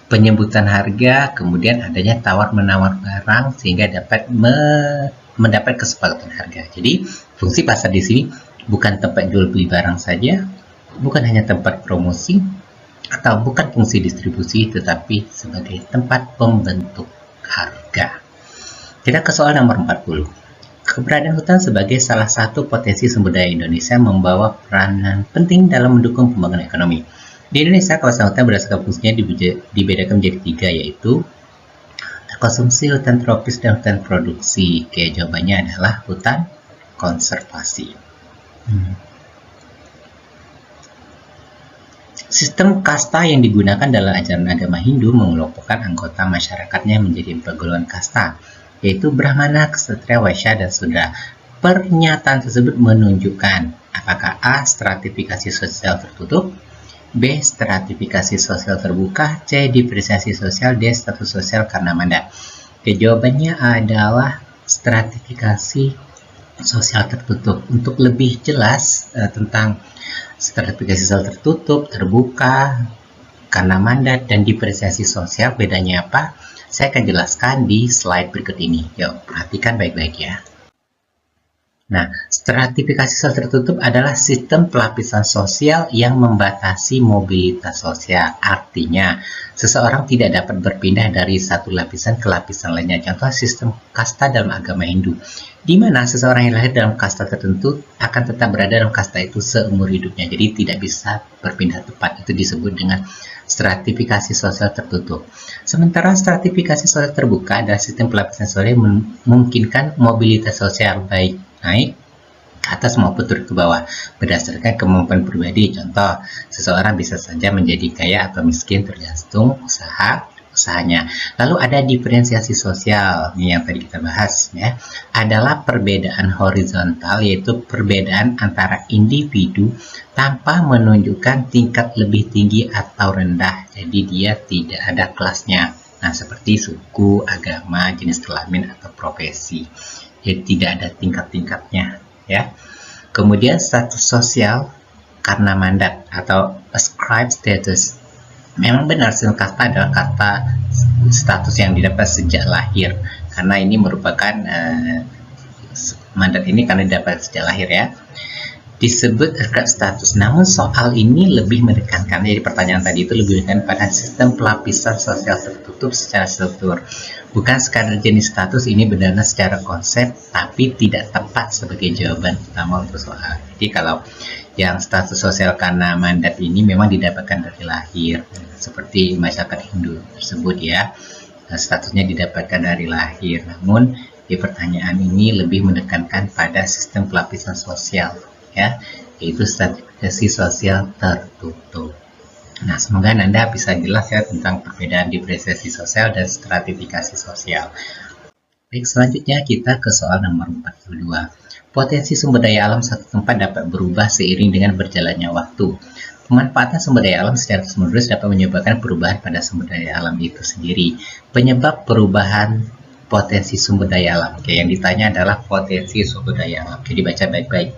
penyebutan harga, kemudian adanya tawar-menawar barang sehingga dapat mendapat kesepakatan harga. Jadi, fungsi pasar di sini bukan tempat jual beli barang saja, bukan hanya tempat promosi, atau bukan fungsi distribusi, tetapi sebagai tempat pembentuk harga. Kita ke soal nomor 40. Keberadaan hutan sebagai salah satu potensi sumber daya Indonesia membawa peranan penting dalam mendukung pembangunan ekonomi. Di Indonesia, kawasan hutan berdasarkan fungsinya dibedakan menjadi 3, yaitu konsumsi, hutan tropis, dan hutan produksi. Oke, jawabannya adalah hutan konservasi. Sistem kasta yang digunakan dalam ajaran agama Hindu mengelompokkan anggota masyarakatnya menjadi 4 golongan kasta, yaitu Brahmana, Ksatria, Waisya, dan Sudra. Pernyataan tersebut menunjukkan apakah A. Stratifikasi sosial tertutup, B. Stratifikasi sosial terbuka, C. Diferensiasi sosial, D. Status sosial karena mandat. Jawabannya adalah stratifikasi sosial tertutup. Untuk lebih jelas tentang stratifikasi sosial tertutup, terbuka, karena mandat, dan diferensiasi sosial bedanya apa? Saya akan jelaskan di slide berikut ini. Yuk, perhatikan baik-baik ya. Nah, stratifikasi sosial tertutup adalah sistem pelapisan sosial yang membatasi mobilitas sosial. Artinya, seseorang tidak dapat berpindah dari satu lapisan ke lapisan lainnya. Contoh sistem kasta dalam agama Hindu, di mana seseorang yang lahir dalam kasta tertentu akan tetap berada dalam kasta itu seumur hidupnya. Jadi tidak bisa berpindah tempat. Itu disebut dengan stratifikasi sosial tertutup. Sementara stratifikasi sosial terbuka adalah sistem pelapisan sosial yang memungkinkan mobilitas sosial baik naik ke atas maupun turun ke bawah berdasarkan kemampuan pribadi. Contoh, seseorang bisa saja menjadi kaya atau miskin tergantung usahanya. Lalu ada diferensiasi sosial, ini yang tadi kita bahas ya, adalah perbedaan horizontal, yaitu perbedaan antara individu tanpa menunjukkan tingkat lebih tinggi atau rendah. Jadi dia tidak ada kelasnya. Nah, seperti suku, agama, jenis kelamin atau profesi. Jadi tidak ada tingkat-tingkatnya ya. Kemudian status sosial karena mandat atau ascribed status. Memang benar sistem kasta adalah kata status yang didapat sejak lahir, karena ini merupakan mandat ini karena didapat sejak lahir ya. Disebut ascribed status. Namun soal ini lebih menekankan, jadi pertanyaan tadi itu lebih menekankan pada sistem pelapisan sosial tertutup secara struktur. Bukan sekadar jenis status, ini benar-benar secara konsep, tapi tidak tepat sebagai jawaban utama untuk soal. Jadi kalau yang status sosial karena mandat ini memang didapatkan dari lahir, seperti masyarakat Hindu tersebut ya, statusnya didapatkan dari lahir. Namun di pertanyaan ini lebih menekankan pada sistem pelapisan sosial ya, yaitu stratifikasi sosial tertutup. Nah, semoga Anda bisa jelas ya tentang perbedaan diferensiasi sosial dan stratifikasi sosial. Baik, selanjutnya kita ke soal nomor 42. Potensi sumber daya alam satu tempat dapat berubah seiring dengan berjalannya waktu. Pemanfaatan sumber daya alam secara terus-menerus dapat menyebabkan perubahan pada sumber daya alam itu sendiri. Penyebab perubahan potensi sumber daya alam. Oke, yang ditanya adalah potensi sumber daya alam. Jadi baca baik-baik.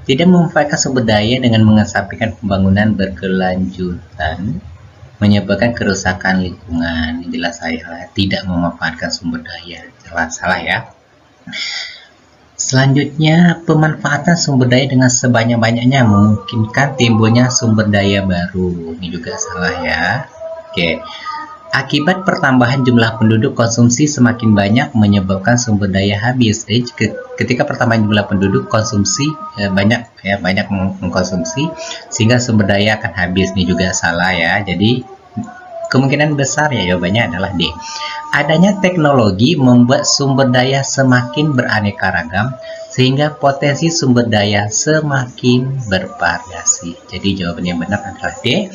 Tidak memanfaatkan sumber daya dengan mengesampingkan pembangunan berkelanjutan menyebabkan kerusakan lingkungan. Jelas salah, tidak memanfaatkan sumber daya. Jelas salah ya. Selanjutnya, pemanfaatan sumber daya dengan sebanyak-banyaknya memungkinkan timbulnya sumber daya baru. Ini juga salah ya. Oke. Akibat pertambahan jumlah penduduk, konsumsi semakin banyak menyebabkan sumber daya habis. Jadi ketika pertambahan jumlah penduduk, konsumsi banyak mengkonsumsi sehingga sumber daya akan habis. Ini juga salah ya. Jadi kemungkinan besar ya jawabannya adalah D. Adanya teknologi membuat sumber daya semakin beraneka ragam sehingga potensi sumber daya semakin bervariasi. Jadi jawaban yang benar adalah D.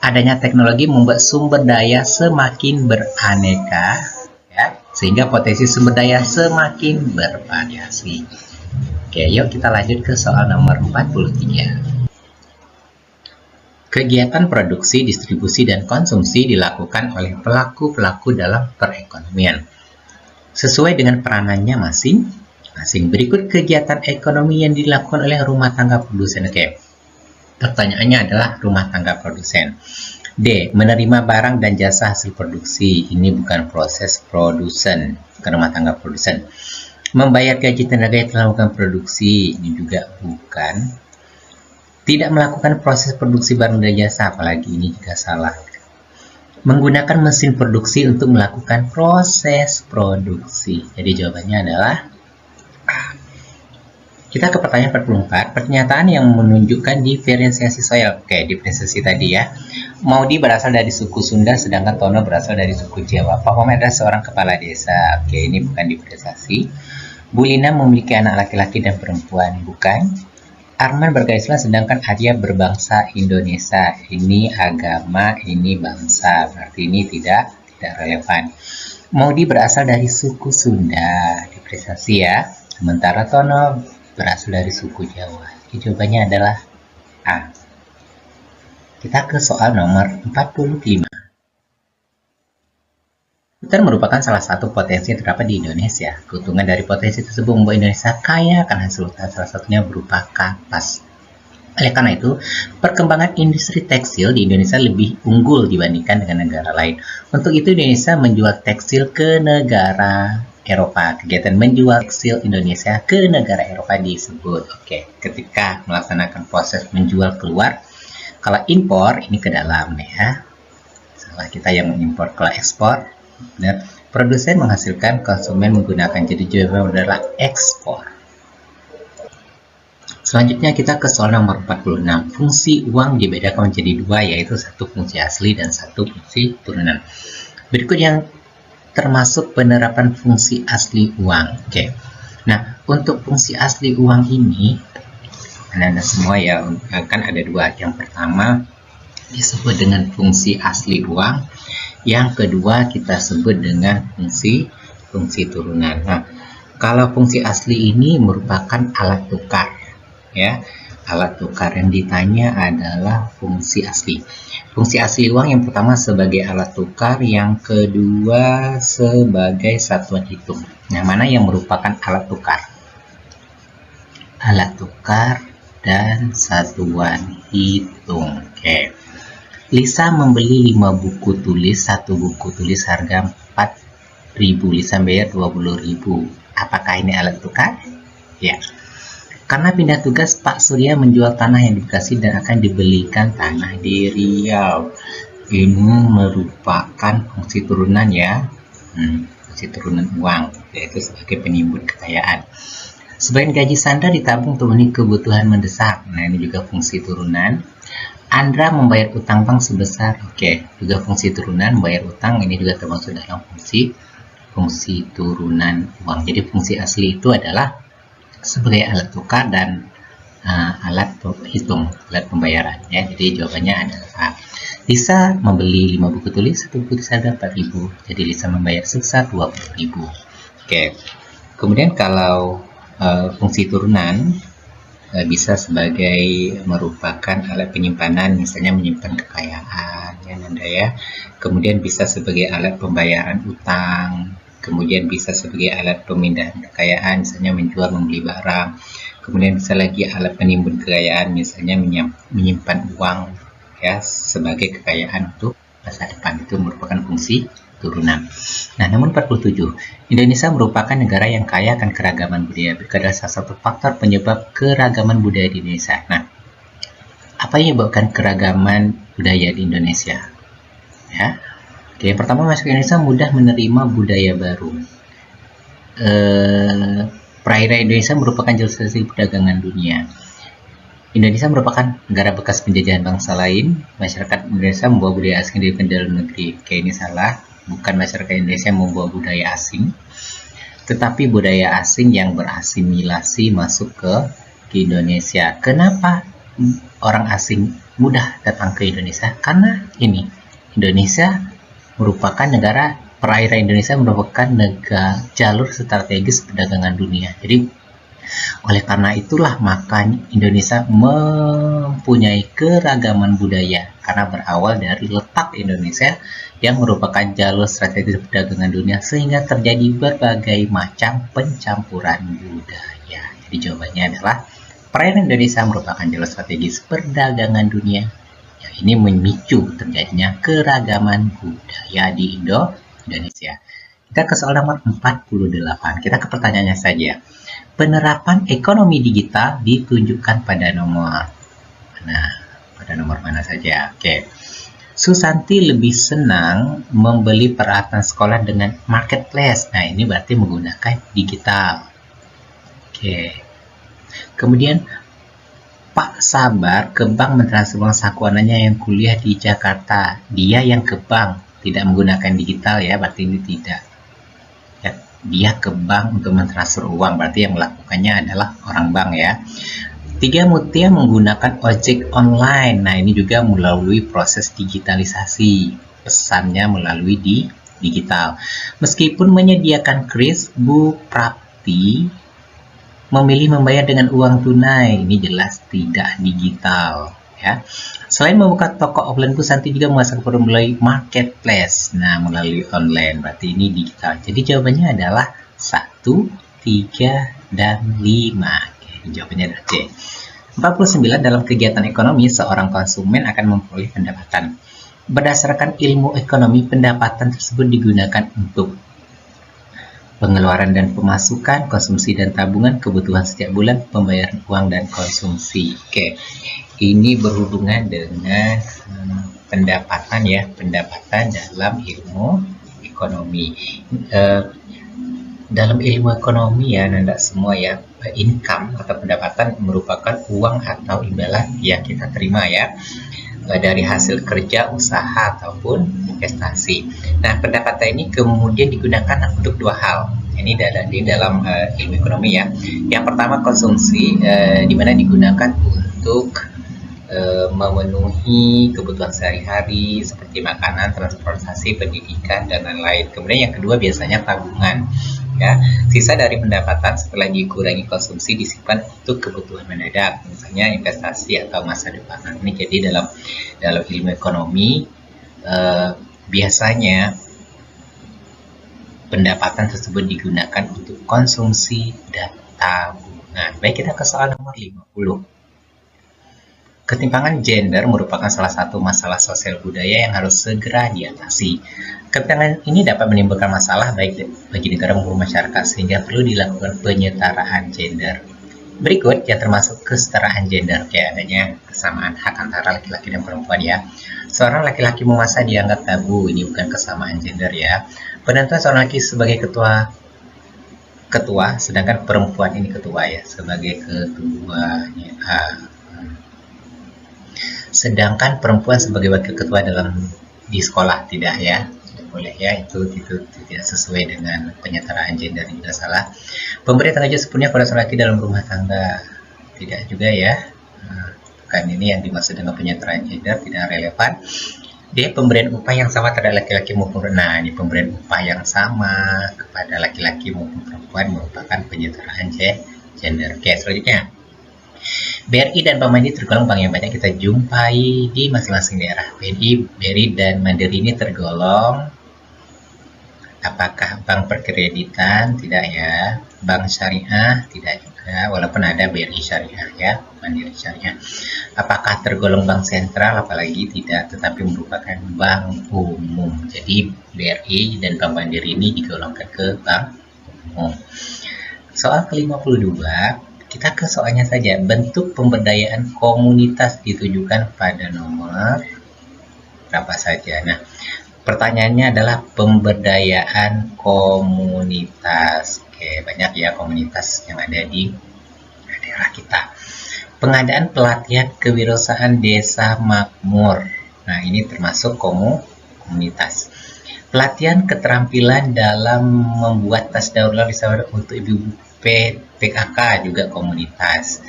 Adanya teknologi membuat sumber daya semakin beraneka ya, sehingga potensi sumber daya semakin bervariasi. Oke, yuk kita lanjut ke soal nomor 43. Kegiatan produksi, distribusi, dan konsumsi dilakukan oleh pelaku-pelaku dalam perekonomian sesuai dengan peranannya masing-masing. Berikut kegiatan ekonomi yang dilakukan oleh rumah tangga produsen. Oke, pertanyaannya adalah rumah tangga produsen. D. Menerima barang dan jasa hasil produksi. Ini bukan proses produsen, bukan rumah tangga produsen. Membayar gaji tenaga yang telah melakukan produksi. Ini juga bukan. Tidak melakukan proses produksi barang dan jasa, apalagi ini juga salah. Menggunakan mesin produksi untuk melakukan proses produksi. Jadi jawabannya adalah A. Kita ke pertanyaan 44. Pernyataan yang menunjukkan diferensiasi sosial. Oke, diferensiasi tadi ya. Maudi berasal dari suku Sunda, sedangkan Tono berasal dari suku Jawa. Pak Muhammad adalah seorang kepala desa. Oke, ini bukan diferensiasi. Bu Lina memiliki anak laki-laki dan perempuan. Bukan. Arman beragama Islam sedangkan Arya berbangsa Indonesia. Ini agama, ini bangsa. Berarti ini tidak relevan. Maudi berasal dari suku Sunda, dipresentasi ya. Sementara Tono berasal dari suku Jawa. Jadi jawabannya adalah A. Kita ke soal nomor 45. Hutan merupakan salah satu potensi yang terdapat di Indonesia. Keuntungan dari potensi tersebut membuat Indonesia kaya akan hasil hutan, salah satunya berupa kapas. Oleh karena itu, perkembangan industri tekstil di Indonesia lebih unggul dibandingkan dengan negara lain. Untuk itu, Indonesia menjual tekstil ke negara Eropa. Kegiatan menjual tekstil Indonesia ke negara Eropa disebut. Oke, ketika melaksanakan proses menjual keluar, kalau impor ini ke dalam nih ya. Salah kita yang mengimpor. Kalau ekspor, benar, produsen menghasilkan, konsumen menggunakan. Jadi jawabannya adalah ekspor. Selanjutnya kita ke soal nomor 46. Fungsi uang dibedakan menjadi dua, yaitu satu fungsi asli dan satu fungsi turunan. Berikut yang termasuk penerapan fungsi asli uang. Oke. Nah, untuk fungsi asli uang ini, Anda semua ya, kan ada dua. Yang pertama disebut dengan fungsi asli uang. Yang kedua kita sebut dengan fungsi turunan. Nah, kalau fungsi asli ini merupakan alat tukar, ya. Alat tukar yang ditanya adalah fungsi asli. Fungsi asli uang yang pertama sebagai alat tukar, yang kedua sebagai satuan hitung. Nah, mana yang merupakan alat tukar? Alat tukar dan satuan hitung. Oke. Lisa membeli 5 buku tulis, 1 buku tulis harga 4.000, Lisa bayar 20.000. Apakah ini alat tukar? Ya. Karena pindah tugas, Pak Surya menjual tanah yang di Bekasi dan akan dibelikan tanah di Riau. Ini merupakan fungsi turunan ya. Fungsi turunan uang, yaitu sebagai penimbun kekayaan. Sebagian gaji Sandra ditabung untuk memenuhi kebutuhan mendesak. Nah, ini juga fungsi turunan. Andra membayar utang bank sebesar, juga fungsi turunan, membayar utang, ini juga termasuk dalam fungsi turunan uang. Jadi fungsi asli itu adalah sebagai alat tukar dan alat hitung, alat pembayaran ya. Jadi jawabannya adalah A. Lisa membeli 5 buku tulis, 1 buku tulis harga 4.000, jadi Lisa membayar sebesar 20.000. Kemudian kalau fungsi turunan bisa sebagai merupakan alat penyimpanan, misalnya menyimpan kekayaan ya Nanda ya. Kemudian bisa sebagai alat pembayaran utang, kemudian bisa sebagai alat pemindahan kekayaan, misalnya menjual membeli barang. Kemudian bisa lagi alat penimbun kekayaan, misalnya menyimpan uang ya sebagai kekayaan untuk masa depan. Itu merupakan fungsi turunan. Nah, nomor 47. Indonesia merupakan negara yang kaya akan keragaman budaya. Berikut adalah salah satu faktor penyebab keragaman budaya di Indonesia. Nah, apa yang menyebabkan keragaman budaya di Indonesia? Ya. Yang pertama, masyarakat Indonesia mudah menerima budaya baru. Perairan Indonesia merupakan jalur strategi perdagangan dunia. Indonesia merupakan negara bekas penjajahan bangsa lain. Masyarakat Indonesia membawa budaya asing dari dalam negeri. Ini salah. Bukan masyarakat Indonesia membawa budaya asing, tetapi budaya asing yang berasimilasi masuk ke Indonesia. Kenapa orang asing mudah datang ke Indonesia? Karena ini, Indonesia merupakan negara, perairan Indonesia merupakan negara jalur strategis perdagangan dunia. Jadi oleh karena itulah maka Indonesia mempunyai keragaman budaya, karena berawal dari letak Indonesia yang merupakan jalur strategis perdagangan dunia, sehingga terjadi berbagai macam pencampuran budaya. Jadi jawabannya adalah perairan Indonesia merupakan jalur strategis perdagangan dunia. Ya, ini memicu terjadinya keragaman budaya di Indonesia. Kita ke soal nomor 48. Kita ke pertanyaannya saja. Penerapan ekonomi digital ditunjukkan pada nomor. Nah, pada nomor mana saja? Susanti lebih senang membeli peralatan sekolah dengan marketplace. Nah, ini berarti menggunakan digital. Kemudian Pak Sabar ke bank mentransfer uang sakuananya yang kuliah di Jakarta. Dia yang ke bank, tidak menggunakan digital ya, berarti ini tidak. Ya, dia ke bank untuk mentransfer uang, berarti yang melakukannya adalah orang bank ya. Tiga, Mutia menggunakan ojek online. Nah, ini juga melalui proses digitalisasi. Pesannya melalui digital. Meskipun menyediakan kris, Bu Prapti memilih membayar dengan uang tunai. Ini jelas tidak digital. Ya. Selain membuka toko offline, Bu Santi juga memasarkan produk melalui marketplace. Nah, melalui online, berarti ini digital. Jadi jawabannya adalah 1, 3, dan 5. Oke, jawabannya adalah C. 49. Dalam kegiatan ekonomi, seorang konsumen akan memperoleh pendapatan. Berdasarkan ilmu ekonomi, pendapatan tersebut digunakan untuk pengeluaran dan pemasukan, konsumsi dan tabungan, kebutuhan setiap bulan, pembayaran uang dan konsumsi. Oke, ini berhubungan dengan pendapatan ya, pendapatan dalam ilmu ekonomi. Dalam ilmu ekonomi ya, Nanda semua ya, income atau pendapatan merupakan uang atau imbalan yang kita terima ya, dari hasil kerja, usaha, ataupun investasi. Nah, pendapatan ini kemudian digunakan untuk dua hal. Ini di dalam ilmu ekonomi ya. Yang pertama konsumsi, di mana digunakan untuk memenuhi kebutuhan sehari-hari seperti makanan, transportasi, pendidikan, dan lain-lain. Kemudian yang kedua biasanya tabungan. Ya, sisa dari pendapatan setelah dikurangi konsumsi disimpan untuk kebutuhan mendadak, misalnya investasi atau masa depan. Ini jadi dalam ilmu ekonomi biasanya pendapatan tersebut digunakan untuk konsumsi dan tabungan. Baik, kita ke soal nomor 50. Ketimpangan gender merupakan salah satu masalah sosial budaya yang harus segera diatasi. Ketimpangan ini dapat menimbulkan masalah baik bagi negara maupun masyarakat, sehingga perlu dilakukan penyetaraan gender. Berikut yang termasuk kesetaraan gender, kayak adanya kesamaan hak antara laki-laki dan perempuan ya. Seorang laki-laki memasak dianggap tabu, ini bukan kesamaan gender ya. Penentuan seorang laki sebagai ketua, sedangkan perempuan ini ketua ya, sebagai ketuanya. Sedangkan perempuan sebagai wakil ketua di sekolah tidak ya, tidak boleh ya, itu tidak sesuai dengan penyetaraan gender, juga salah. Pemberian tanggung jawab sepenuhnya pada seorang laki dalam rumah tangga tidak juga ya. Bukan ini yang dimaksud dengan penyetaraan gender, tidak relevan. Dia pemberian upah yang sama terhadap laki-laki maupun perempuan. Ini pemberian upah yang sama kepada laki-laki maupun perempuan merupakan penyetaraan gender. Oke, selanjutnya. BRI dan Bank Mandiri tergolong bank yang banyak kita jumpai di masing-masing daerah. BRI dan Mandiri ini tergolong apakah bank perkreditan? Tidak ya. Bank syariah? Tidak juga, walaupun ada BRI syariah ya, Mandiri syariah. Apakah tergolong bank sentral? Apalagi tidak, tetapi merupakan bank umum. Jadi BRI dan Bank Mandiri ini digolongkan ke bank umum. Soal ke-52, kita ke soalnya saja. Bentuk pemberdayaan komunitas ditujukan pada nomor berapa saja. Nah, pertanyaannya adalah pemberdayaan komunitas. Oke, banyak ya komunitas yang ada di daerah kita. Pengadaan pelatihan kewirausahaan desa makmur. Nah, ini termasuk komunitas. Pelatihan keterampilan dalam membuat tas daur ulang untuk ibu PKK juga komunitas.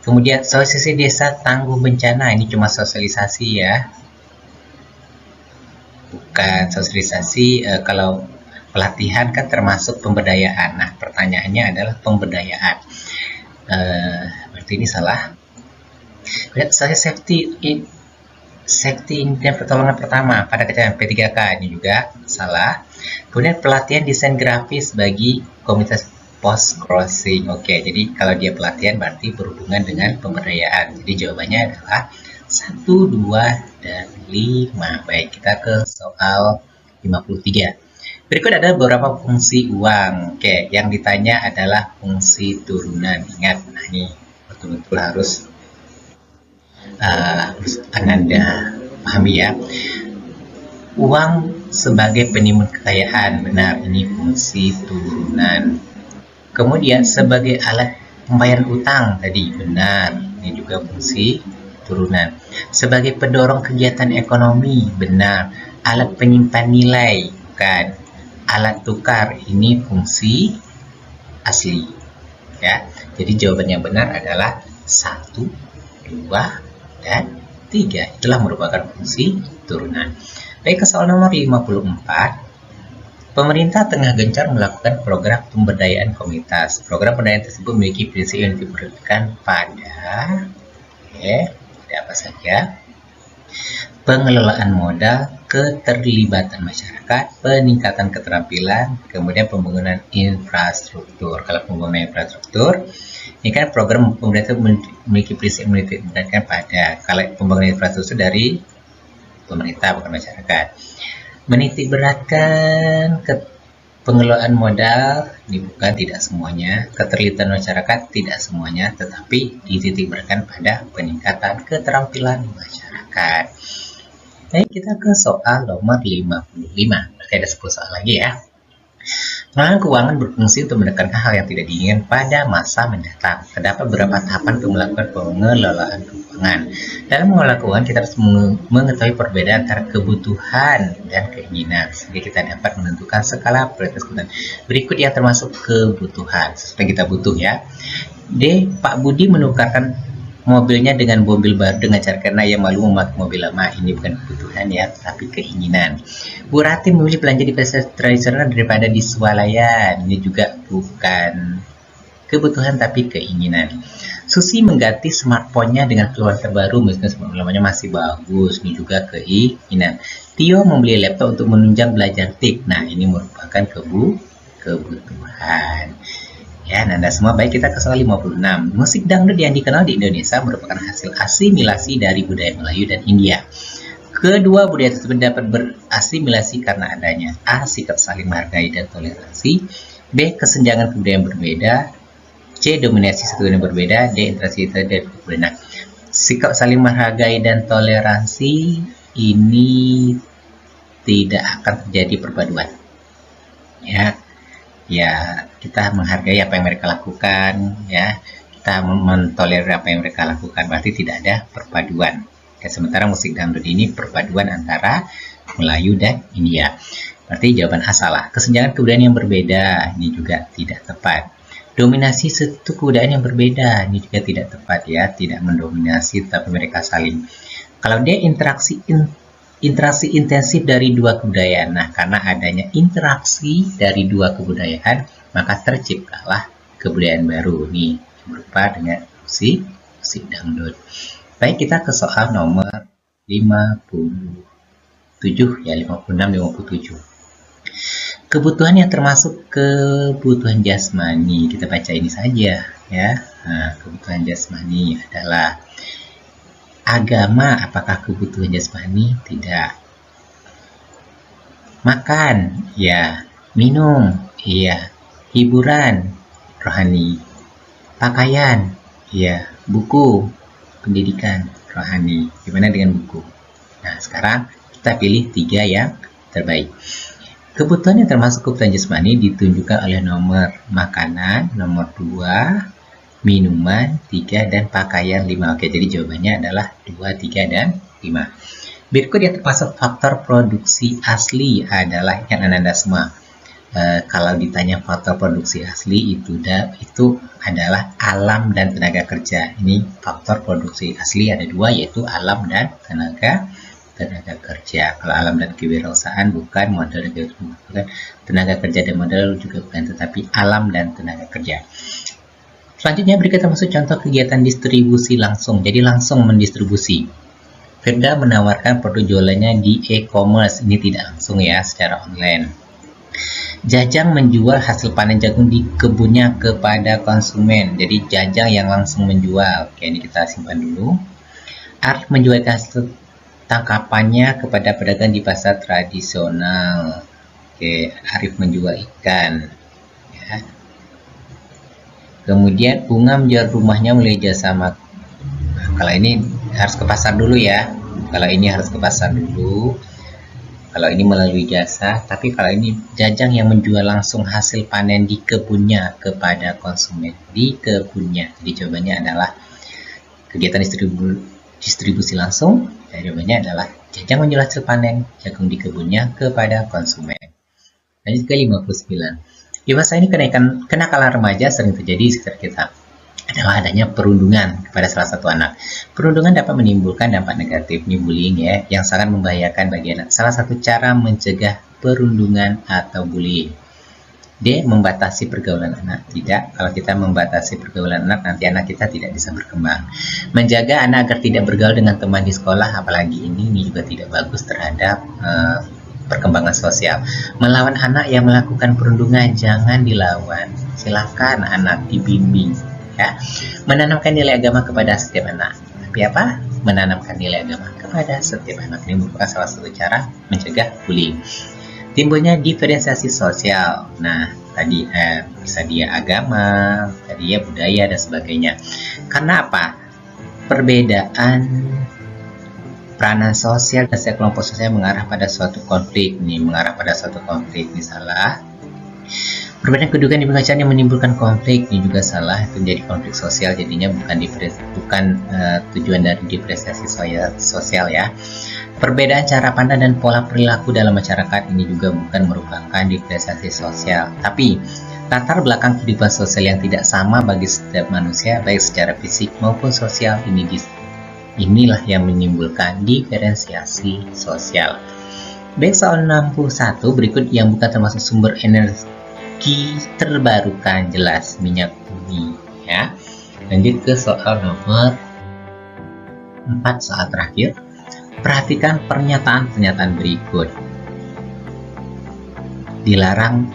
Kemudian sosialisasi desa tangguh bencana, ini cuma sosialisasi ya, bukan sosialisasi. Kalau pelatihan kan termasuk pemberdayaan. Nah, pertanyaannya adalah pemberdayaan. Berarti ini salah. Kemudian safety dan pertolongan pertama pada kejadian P3K, ini juga salah. Kemudian pelatihan desain grafis bagi komunitas post crossing. Oke, jadi kalau dia pelatihan berarti berhubungan dengan pemberdayaan. Jadi jawabannya adalah 1, 2, dan 5. Baik, kita ke soal 53. Berikut ada beberapa fungsi uang. Oke, yang ditanya adalah fungsi turunan. Ingat, nah ini betul-betul harus Ananda pahami ya. Uang sebagai penimbun kekayaan, benar, ini fungsi turunan. Kemudian sebagai alat pembayaran utang, tadi benar, ini juga fungsi turunan. Sebagai pendorong kegiatan ekonomi, benar. Alat penyimpan nilai, bukan. Alat tukar, ini fungsi asli ya. Jadi jawaban yang benar adalah 1, 2, dan 3. Itulah merupakan fungsi turunan. Baik, ke soal nomor 54. Pemerintah tengah gencar melakukan program pemberdayaan komunitas. Program pemberdayaan tersebut memiliki prinsip yang diberikan pada ada apa saja? Pengelolaan modal, keterlibatan masyarakat, peningkatan keterampilan, kemudian pembangunan infrastruktur. Kalau pembangunan infrastruktur, ini kan program pemerintah memiliki prinsip diberikan pada, kalau pembangunan infrastruktur dari pemerintah bukan masyarakat. Menitik beratkan pengelolaan modal, ini bukan tidak semuanya, keterlibatan masyarakat tidak semuanya, tetapi dititik beratkan pada peningkatan keterampilan masyarakat. Baik, kita ke soal nomor 55. Berarti ada 10 soal lagi ya. Pengelolaan keuangan berfungsi untuk menekan hal yang tidak diinginkan pada masa mendatang. Terdapat beberapa tahapan untuk melakukan pengelolaan keuangan. Dalam mengelola keuangan, kita harus mengetahui perbedaan antara kebutuhan dan keinginan, sehingga kita dapat menentukan skala prioritas kebutuhan. Berikut yang termasuk kebutuhan, sesuatu yang kita butuh ya. D. Pak Budi menukarkan mobilnya dengan mobil baru dengan cara karena ia malu memakai mobil lama. Ini bukan kebutuhan ya, tapi keinginan. Bu Rati memilih belanja di pasar tradisional daripada di swalayan. Ini juga bukan kebutuhan, tapi keinginan. Susi mengganti smartphone-nya dengan keluaran terbaru, meskipun smartphone lamanya masih bagus. Ini juga keinginan. Tio membeli laptop untuk menunjang belajar TIK. Nah, ini merupakan kebutuhan. Ya, Anda semua. Baik, kita ke soal 56. Musik dangdut yang dikenal di Indonesia merupakan hasil asimilasi dari budaya Melayu dan India. Kedua budaya tersebut dapat berasimilasi karena adanya A. Sikap saling menghargai dan toleransi, B. Kesenjangan kebudayaan berbeda, C. Dominasi satu yang berbeda, D. Interaksi dan kebudayaan. Sikap saling menghargai dan toleransi ini tidak akan terjadi perpaduan. Ya, kita menghargai apa yang mereka lakukan, ya, kita mentolerir apa yang mereka lakukan, berarti tidak ada perpaduan. Ya, sementara musik dangdut ini perpaduan antara Melayu dan India. Berarti jawaban A salah. Kesenjangan kebudayaan yang berbeda, ini juga tidak tepat. Dominasi satu kebudayaan yang berbeda, ini juga tidak tepat ya, tidak mendominasi tapi mereka saling. Kalau dia interaksi intensif dari dua kebudayaan. Nah, karena adanya interaksi dari dua kebudayaan, maka terciptalah kebudayaan baru nih, berupa dengan musik dangdut. Baik, kita ke soal nomor 57 ya, 56-57. Kebutuhan yang termasuk kebutuhan jasmani, kita baca ini saja ya. Nah, kebutuhan jasmani adalah agama, apakah kebutuhan jasmani? Tidak. Makan, ya. Minum, iya. Hiburan, rohani. Pakaian, ya. Buku, pendidikan, rohani. Gimana dengan buku? Nah, sekarang kita pilih 3 yang terbaik. Kebutuhan yang termasuk kebutuhan jasmani ditunjukkan oleh nomor makanan, nomor 2, minuman 3, dan pakaian 5. Oke, jadi jawabannya adalah 2, 3, dan 5. Berikut yang termasuk faktor produksi asli adalah yang Anda semua. Kalau ditanya faktor produksi asli itu adalah alam dan tenaga kerja. Ini faktor produksi asli ada 2, yaitu alam dan tenaga kerja. Kalau alam dan kewirausahaan bukan, modal dan bukan, tenaga kerja dan modal juga bukan, tetapi alam dan tenaga kerja. Selanjutnya berikut termasuk contoh kegiatan distribusi langsung. Jadi langsung mendistribusi. Firda menawarkan produk jualannya di e-commerce. Ini tidak langsung ya, secara online. Jajang menjual hasil panen jagung di kebunnya kepada konsumen. Jadi Jajang yang langsung menjual. Oke, ini kita simpan dulu. Arif menjual hasil tangkapannya kepada pedagang di pasar tradisional. Oke, Arif menjual ikan. Ya. Kemudian Bunga menjual rumahnya melalui jasa makan. Nah, kalau ini harus ke pasar dulu ya. Kalau ini harus ke pasar dulu. Kalau ini melalui jasa. Tapi kalau ini Jajang yang menjual langsung hasil panen di kebunnya kepada konsumen. Di kebunnya. Jadi jawabannya adalah kegiatan distribusi langsung. Jawabannya adalah Jajang menjual hasil panen jagung di kebunnya kepada konsumen. Lanjut ke 59. Di masa ini kenakalan remaja sering terjadi di sekitar kita. Ada adanya perundungan kepada salah satu anak. Perundungan dapat menimbulkan dampak negatif, nih bullying ya, yang sangat membahayakan bagi anak. Salah satu cara mencegah perundungan atau bullying. D. Membatasi pergaulan anak. Tidak, kalau kita membatasi pergaulan anak, nanti anak kita tidak bisa berkembang. Menjaga anak agar tidak bergaul dengan teman di sekolah, apalagi ini juga tidak bagus terhadap perkembangan sosial. Melawan anak yang melakukan perundungan, jangan dilawan. Silakan anak dibimbing. Ya. Menanamkan nilai agama kepada setiap anak. Tapi apa? Menanamkan nilai agama kepada setiap anak. Ini merupakan salah satu cara mencegah bullying. Timbulnya diferensiasi sosial. Nah, tadi bisa dia agama, tadi ya budaya dan sebagainya. Karena apa? Perbedaan peranan sosial dan kelompok sosial mengarah pada suatu konflik. Misalnya perbedaan kedudukan di pengajaran yang menimbulkan konflik, ini juga salah, itu menjadi konflik sosial, jadinya bukan tujuan dari diferensiasi sosial ya. Perbedaan cara pandang dan pola perilaku dalam masyarakat, ini juga bukan merupakan diferensiasi sosial, tapi latar belakang kehidupan sosial yang tidak sama bagi setiap manusia, baik secara fisik maupun sosial, inilah yang menimbulkan diferensiasi sosial. Baik, soal 61 berikut yang bukan termasuk sumber energi terbarukan, jelas minyak bumi ya. Lanjut ke soal nomor 4, soal terakhir. Perhatikan pernyataan-pernyataan berikut. Dilarang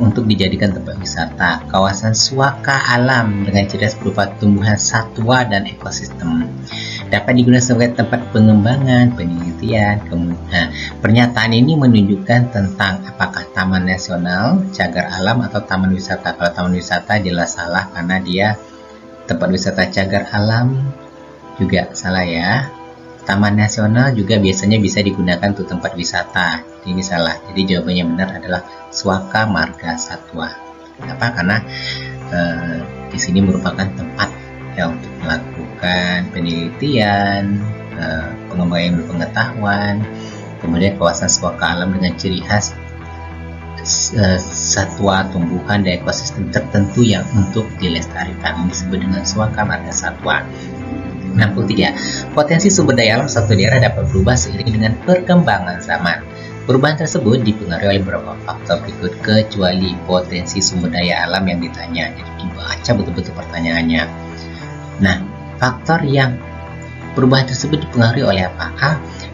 untuk dijadikan tempat wisata. Kawasan suaka alam dengan ciri khas berupa tumbuhan satwa dan ekosistem dapat digunakan sebagai tempat pengembangan, penelitian. Pernyataan ini menunjukkan tentang apakah taman nasional, cagar alam, atau taman wisata. Kalau taman wisata jelas salah karena dia tempat wisata. Cagar alam juga salah ya. Taman nasional juga biasanya bisa digunakan untuk tempat wisata. Ini salah. Jadi jawabannya benar adalah suaka marga satwa. Kenapa? Karena di sini merupakan tempat yang untuk melakukan penelitian, pengembangan pengetahuan, kemudian kawasan suaka alam dengan ciri khas satwa, tumbuhan, dan ekosistem tertentu yang untuk dilestarikan. Ini disebut dengan suaka marga satwa. 63. Potensi sumber daya alam suatu daerah dapat berubah seiring dengan perkembangan zaman. Perubahan tersebut dipengaruhi oleh beberapa faktor berikut kecuali potensi sumber daya alam yang ditanya. Jadi dibaca betul-betul pertanyaannya. Nah, faktor yang perubahan tersebut dipengaruhi oleh apa? A.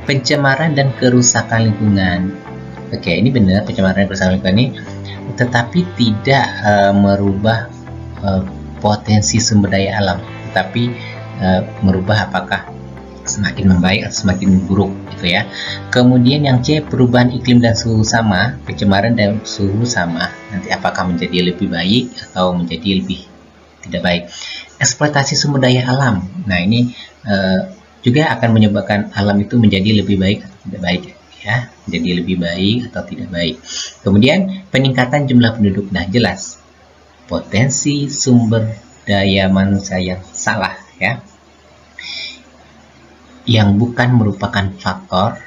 Pencemaran dan kerusakan lingkungan. Oke, ini benar, pencemaran dan kerusakan lingkungan ini, tetapi tidak merubah potensi sumber daya alam, tetapi merubah apakah semakin membaik atau semakin buruk gitu ya. Kemudian yang C, perubahan iklim dan suhu sama, pencemaran dan suhu sama, nanti apakah menjadi lebih baik atau menjadi lebih tidak baik. Eksploitasi sumber daya alam, nah ini juga akan menyebabkan alam itu menjadi lebih baik atau tidak baik ya, menjadi lebih baik atau tidak baik. Kemudian peningkatan jumlah penduduk, nah jelas potensi sumber daya manusia yang salah ya, yang bukan merupakan faktor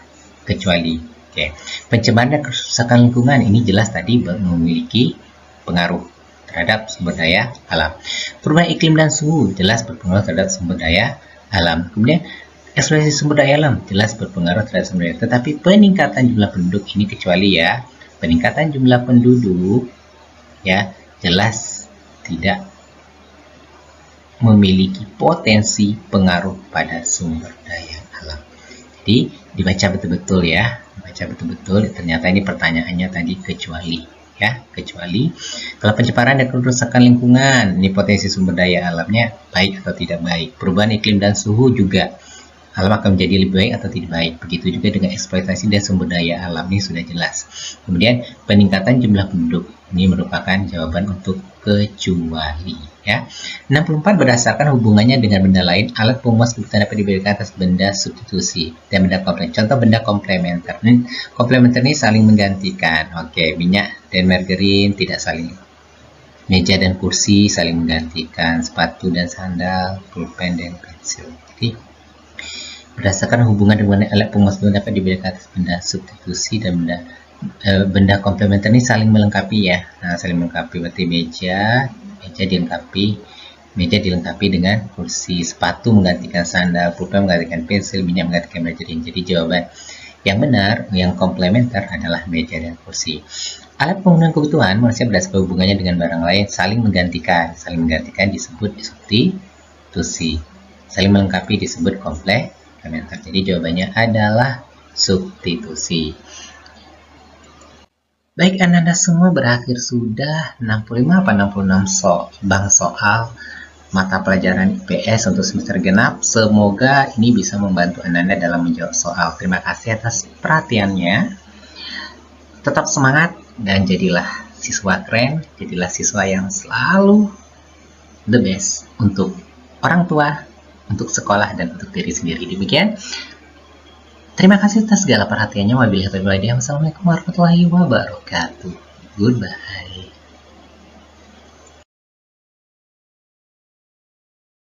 kecuali. Oke. Pencemaran dan kerusakan lingkungan ini jelas tadi memiliki pengaruh terhadap sumber daya alam. Perubahan iklim dan suhu jelas berpengaruh terhadap sumber daya alam. Kemudian eksploitasi sumber daya alam jelas berpengaruh terhadap sumber daya. Tetapi peningkatan jumlah penduduk ini kecuali ya. Peningkatan jumlah penduduk ya jelas tidak memiliki potensi pengaruh pada sumber daya alam. Jadi dibaca betul-betul ya, dibaca betul-betul. Ternyata ini pertanyaannya tadi kecuali ya, kecuali kalau pencemaran dan kerusakan lingkungan, ini potensi sumber daya alamnya baik atau tidak baik. Perubahan iklim dan suhu juga alam akan menjadi lebih baik atau tidak baik. Begitu juga dengan eksploitasi dan sumber daya alam, ini sudah jelas. Kemudian peningkatan jumlah penduduk, ini merupakan jawaban untuk kecuali ya. 64 berdasarkan hubungannya dengan benda lain, alat pemuas kebutuhan dapat diberikan atas benda substitusi dan benda komplementer. Contoh benda komplementer. Komplementer ini saling menggantikan. Oke, minyak dan margarin tidak saling. Meja dan kursi saling menggantikan, sepatu dan sandal, pulpen dan pensil. Jadi berdasarkan hubungan dengan alat pemuas kebutuhan dapat diberikan atas benda substitusi dan benda komplementer ini saling melengkapi ya. Nah, saling melengkapi berarti meja Meja dilengkapi dengan kursi, sepatu menggantikan sandal, pulpen menggantikan pensil, minyak menggantikan margarin. Jadi jawaban yang benar, yang komplementer adalah meja dan kursi. Alat pemenuhan kebutuhan manusia berdasarkan hubungannya dengan barang lain saling menggantikan. Saling menggantikan disebut substitusi. Saling melengkapi disebut komplementer. Jadi jawabannya adalah substitusi. Baik, anak-anak semua berakhir sudah 65 apa 66 soal mata pelajaran IPS untuk semester genap. Semoga ini bisa membantu anak-anak dalam menjawab soal. Terima kasih atas perhatiannya. Tetap semangat dan jadilah siswa keren, jadilah siswa yang selalu the best untuk orang tua, untuk sekolah, dan untuk diri sendiri. Demikian. Terima kasih atas segala perhatiannya. Wabillahi taufiq wal hidayah. Wassalamualaikum warahmatullahi wabarakatuh. Goodbye.